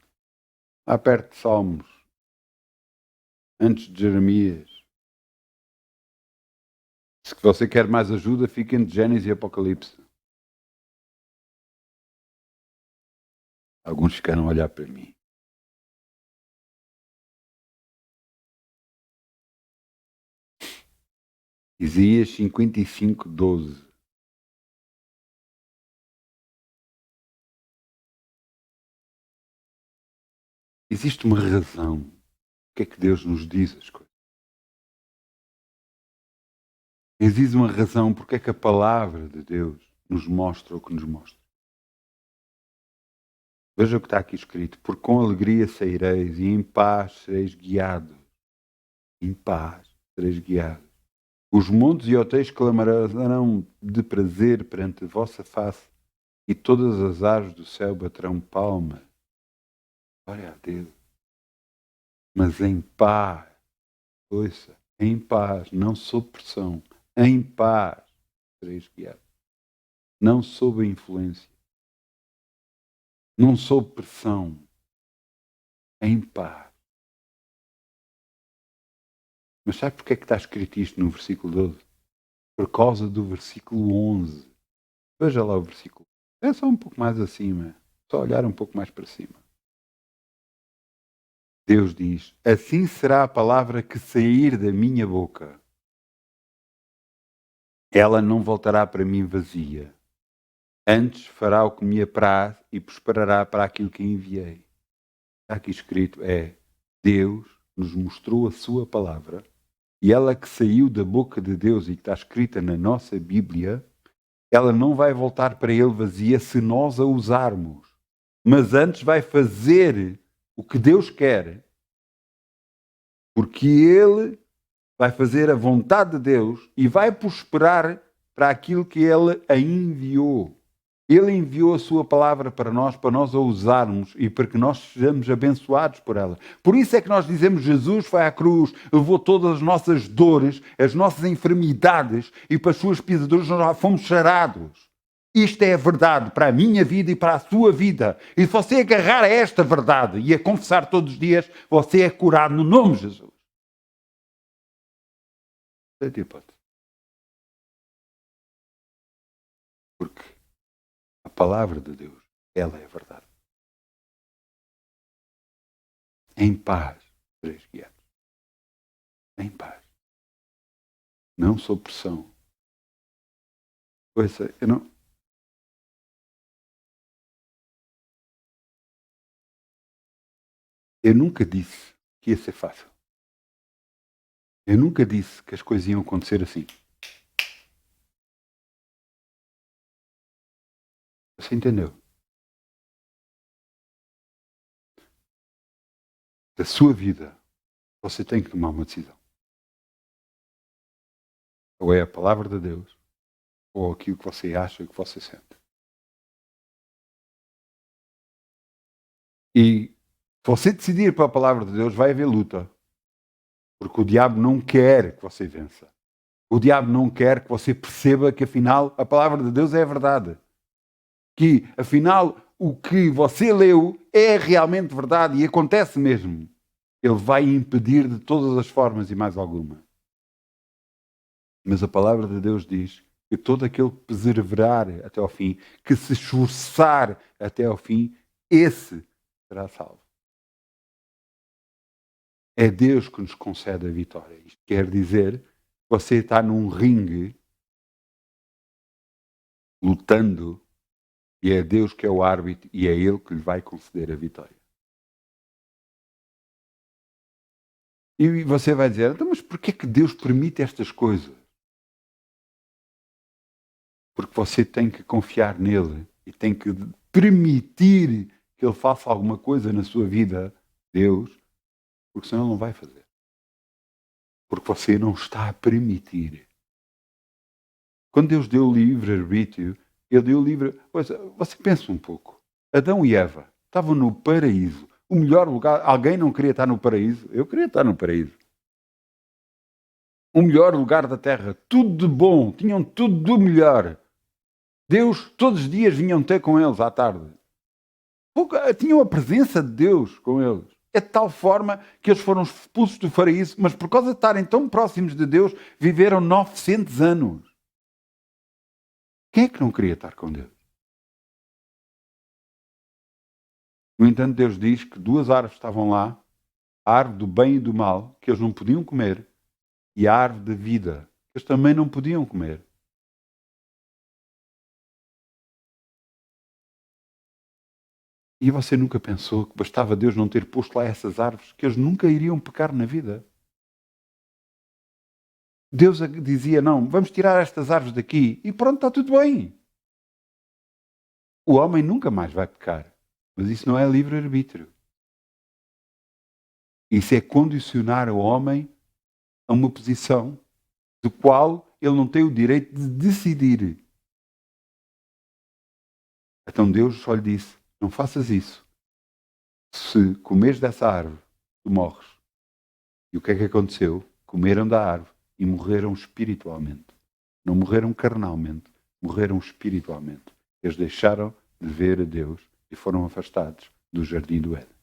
Lá perto de Salmos. Antes de Jeremias. Se você quer mais ajuda, fique entre Gênesis e Apocalipse. Alguns ficaram a olhar para mim. Isaías 55, 12. Existe uma razão. O que é que Deus nos diz as coisas? Existe uma razão porque é que a palavra de Deus nos mostra o que nos mostra. Veja o que está aqui escrito. Porque com alegria saireis e em paz sereis guiados. Em paz sereis guiados. Os montes e hotéis clamarão de prazer perante a vossa face e todas as aves do céu baterão palmas. Glória a Deus. Mas em paz. Ouça, em paz, não sob pressão. Em paz sereis guiados. Não sob a influência. Não sob pressão. Em paz. Mas sabe porque é que está escrito isto no versículo 12? Por causa do versículo 11. Veja lá o versículo. É só um pouco mais acima. Só olhar um pouco mais para cima. Deus diz, assim será a palavra que sair da minha boca. Ela não voltará para mim vazia. Antes fará o que me apraz e prosperará para aquilo que enviei. Está aqui escrito, Deus nos mostrou a sua palavra e ela que saiu da boca de Deus e que está escrita na nossa Bíblia, ela não vai voltar para ele vazia se nós a usarmos. Mas antes vai fazer o que Deus quer, porque ele vai fazer a vontade de Deus e vai prosperar para aquilo que ele a enviou. Ele enviou a sua palavra para nós a usarmos e para que nós sejamos abençoados por ela. Por isso é que nós dizemos, Jesus foi à cruz, levou todas as nossas dores, as nossas enfermidades e para as suas pisaduras nós já fomos sarados. Isto é a verdade para a minha vida e para a sua vida. E se você agarrar a esta verdade e a confessar todos os dias, você é curado no nome de Jesus. Porque a palavra de Deus, ela é a verdade. Em paz, sereis guiados. Em paz. Não sob pressão. Ouça, eu nunca disse que ia ser fácil. Eu nunca disse que as coisas iam acontecer assim. Você entendeu? Da sua vida, você tem que tomar uma decisão. Ou é a palavra de Deus, ou aquilo que você acha e que você sente. E se você decidir para a palavra de Deus, vai haver luta. Porque o diabo não quer que você vença. O diabo não quer que você perceba que, afinal, a palavra de Deus é a verdade. Que, afinal, o que você leu é realmente verdade e acontece mesmo. Ele vai impedir de todas as formas e mais alguma. Mas a palavra de Deus diz que todo aquele que perseverar até ao fim, que se esforçar até ao fim, esse será salvo. É Deus que nos concede a vitória. Isto quer dizer que você está num ringue lutando e é Deus que é o árbitro e é Ele que lhe vai conceder a vitória. E você vai dizer, então, mas porquê que Deus permite estas coisas? Porque você tem que confiar nele e tem que permitir que ele faça alguma coisa na sua vida, Deus, porque senão ele não vai fazer. Porque você não está a permitir. Quando Deus deu o livre-arbítrio, ele deu o livre... Você pensa um pouco. Adão e Eva estavam no paraíso. O melhor lugar... Alguém não queria estar no paraíso? Eu queria estar no paraíso. O melhor lugar da terra. Tudo de bom. Tinham tudo do melhor. Deus, todos os dias vinham ter com eles à tarde. Tinham a presença de Deus com eles. É de tal forma que eles foram expulsos do paraíso, mas por causa de estarem tão próximos de Deus, viveram 900 anos. Quem é que não queria estar com Deus? No entanto, Deus diz que duas árvores estavam lá, a árvore do bem e do mal, que eles não podiam comer, e a árvore da vida, que eles também não podiam comer. E você nunca pensou que bastava Deus não ter posto lá essas árvores, que eles nunca iriam pecar na vida? Deus dizia, não, vamos tirar estas árvores daqui e pronto, está tudo bem. O homem nunca mais vai pecar. Mas isso não é livre-arbítrio. Isso é condicionar o homem a uma posição do qual ele não tem o direito de decidir. Então Deus só lhe disse, não faças isso. Se comeres dessa árvore, tu morres. E o que é que aconteceu? Comeram da árvore e morreram espiritualmente. Não morreram carnalmente, morreram espiritualmente. Eles deixaram de ver a Deus e foram afastados do jardim do Éden.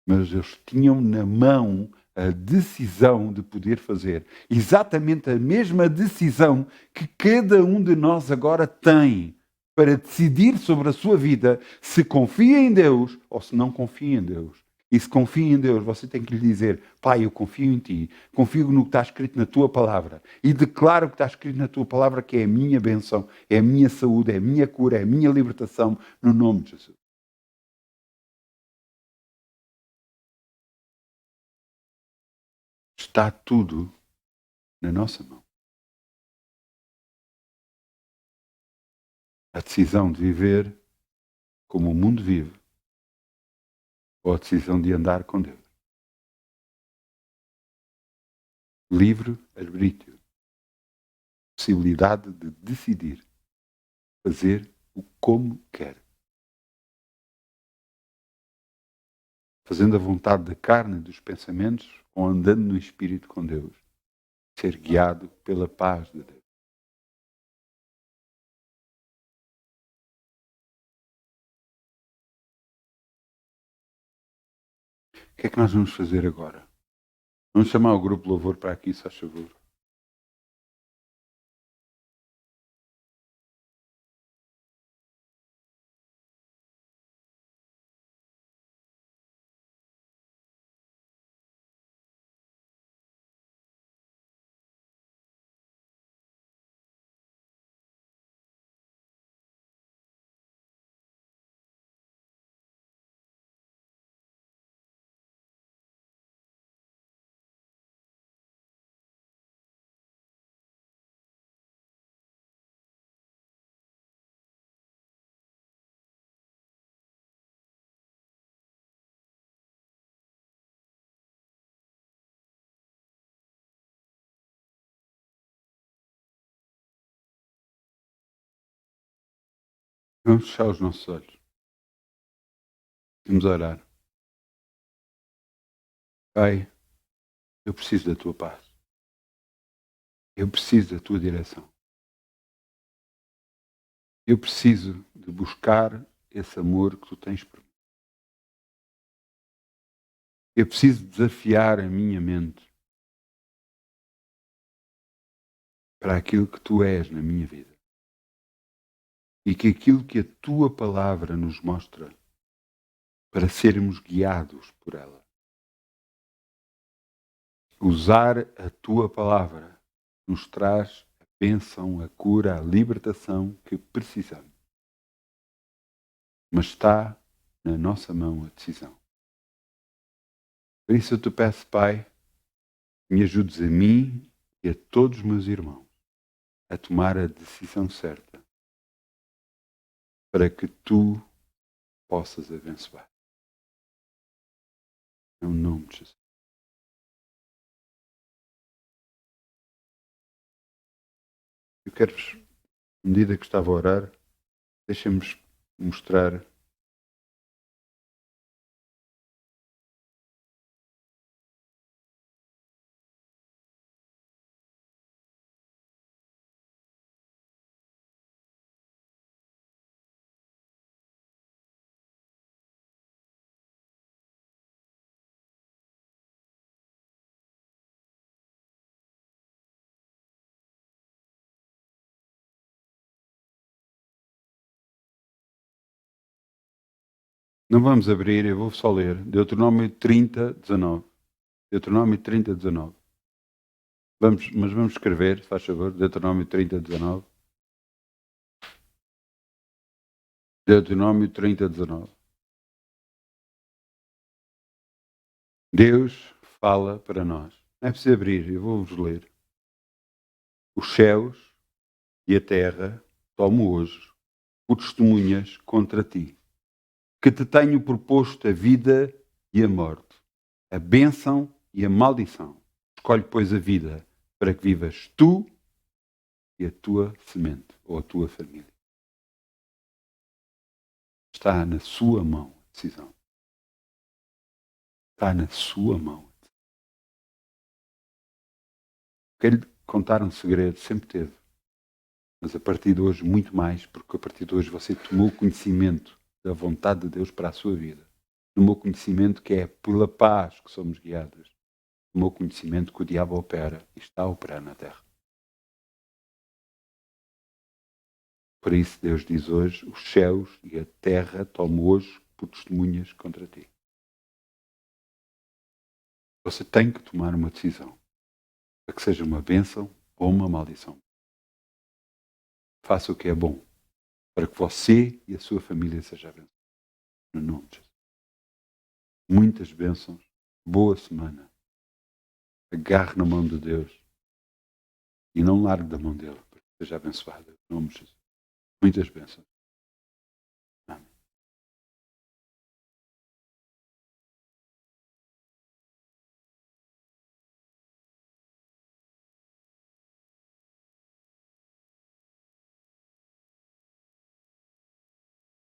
Mas eles tinham na mão a decisão de poder fazer exatamente a mesma decisão que cada um de nós agora tem para decidir sobre a sua vida, se confia em Deus ou se não confia em Deus. E se confia em Deus, você tem que lhe dizer, Pai, eu confio em Ti, confio no que está escrito na Tua palavra e declaro o que está escrito na Tua palavra que é a minha bênção, é a minha saúde, é a minha cura, é a minha libertação, no nome de Jesus. Está tudo na nossa mão. A decisão de viver como o mundo vive ou a decisão de andar com Deus. Livre-arbítrio. Possibilidade de decidir. Fazer o como quer. Fazendo a vontade da carne e dos pensamentos ou andando no Espírito com Deus. Ser guiado pela paz de Deus. O que é que nós vamos fazer agora? Vamos chamar o grupo Louvor para aqui, se faz favor. Vamos fechar os nossos olhos. Vamos orar. Pai, eu preciso da Tua paz. Eu preciso da tua direção. Eu preciso de buscar esse amor que tu tens por mim. Eu preciso desafiar a minha mente para aquilo que tu és na minha vida. E que aquilo que a tua palavra nos mostra, para sermos guiados por ela. Usar a tua palavra nos traz a bênção, a cura, a libertação que precisamos. Mas está na nossa mão a decisão. Por isso eu te peço, Pai, que me ajudes a mim e a todos os meus irmãos a tomar a decisão certa para que tu possas abençoar. Em nome de Jesus. Eu quero, à medida que estava a orar, deixem-me mostrar Não vamos abrir, eu vou só ler. Deuteronômio 30, 19. Deuteronômio 30, 19. Mas vamos escrever, se faz favor. Deuteronômio 30, 19. Deuteronômio 30, 19. Deus fala para nós. Não é preciso abrir, eu vou-vos ler. Os céus e a terra tomo hoje por testemunhas contra ti, que te tenho proposto a vida e a morte, a bênção e a maldição. Escolhe, pois, a vida, para que vivas tu e a tua semente, ou a tua família. Está na sua mão a decisão. Está na sua mão. Quero-lhe contar um segredo, sempre teve. Mas a partir de hoje, muito mais, porque a partir de hoje você tomou conhecimento da vontade de Deus para a sua vida. Tomou conhecimento que é pela paz que somos guiados. Tomou conhecimento que o diabo opera e está a operar na terra. Por isso Deus diz hoje, os céus e a terra tomam hoje por testemunhas contra ti. Você tem que tomar uma decisão, para que seja uma bênção ou uma maldição. Faça o que é bom, para que você e a sua família sejam abençoados. No nome de Jesus. Muitas bênçãos, boa semana. Agarre na mão de Deus e não largue da mão dele, para que seja abençoado. No nome de Jesus. Muitas bênçãos.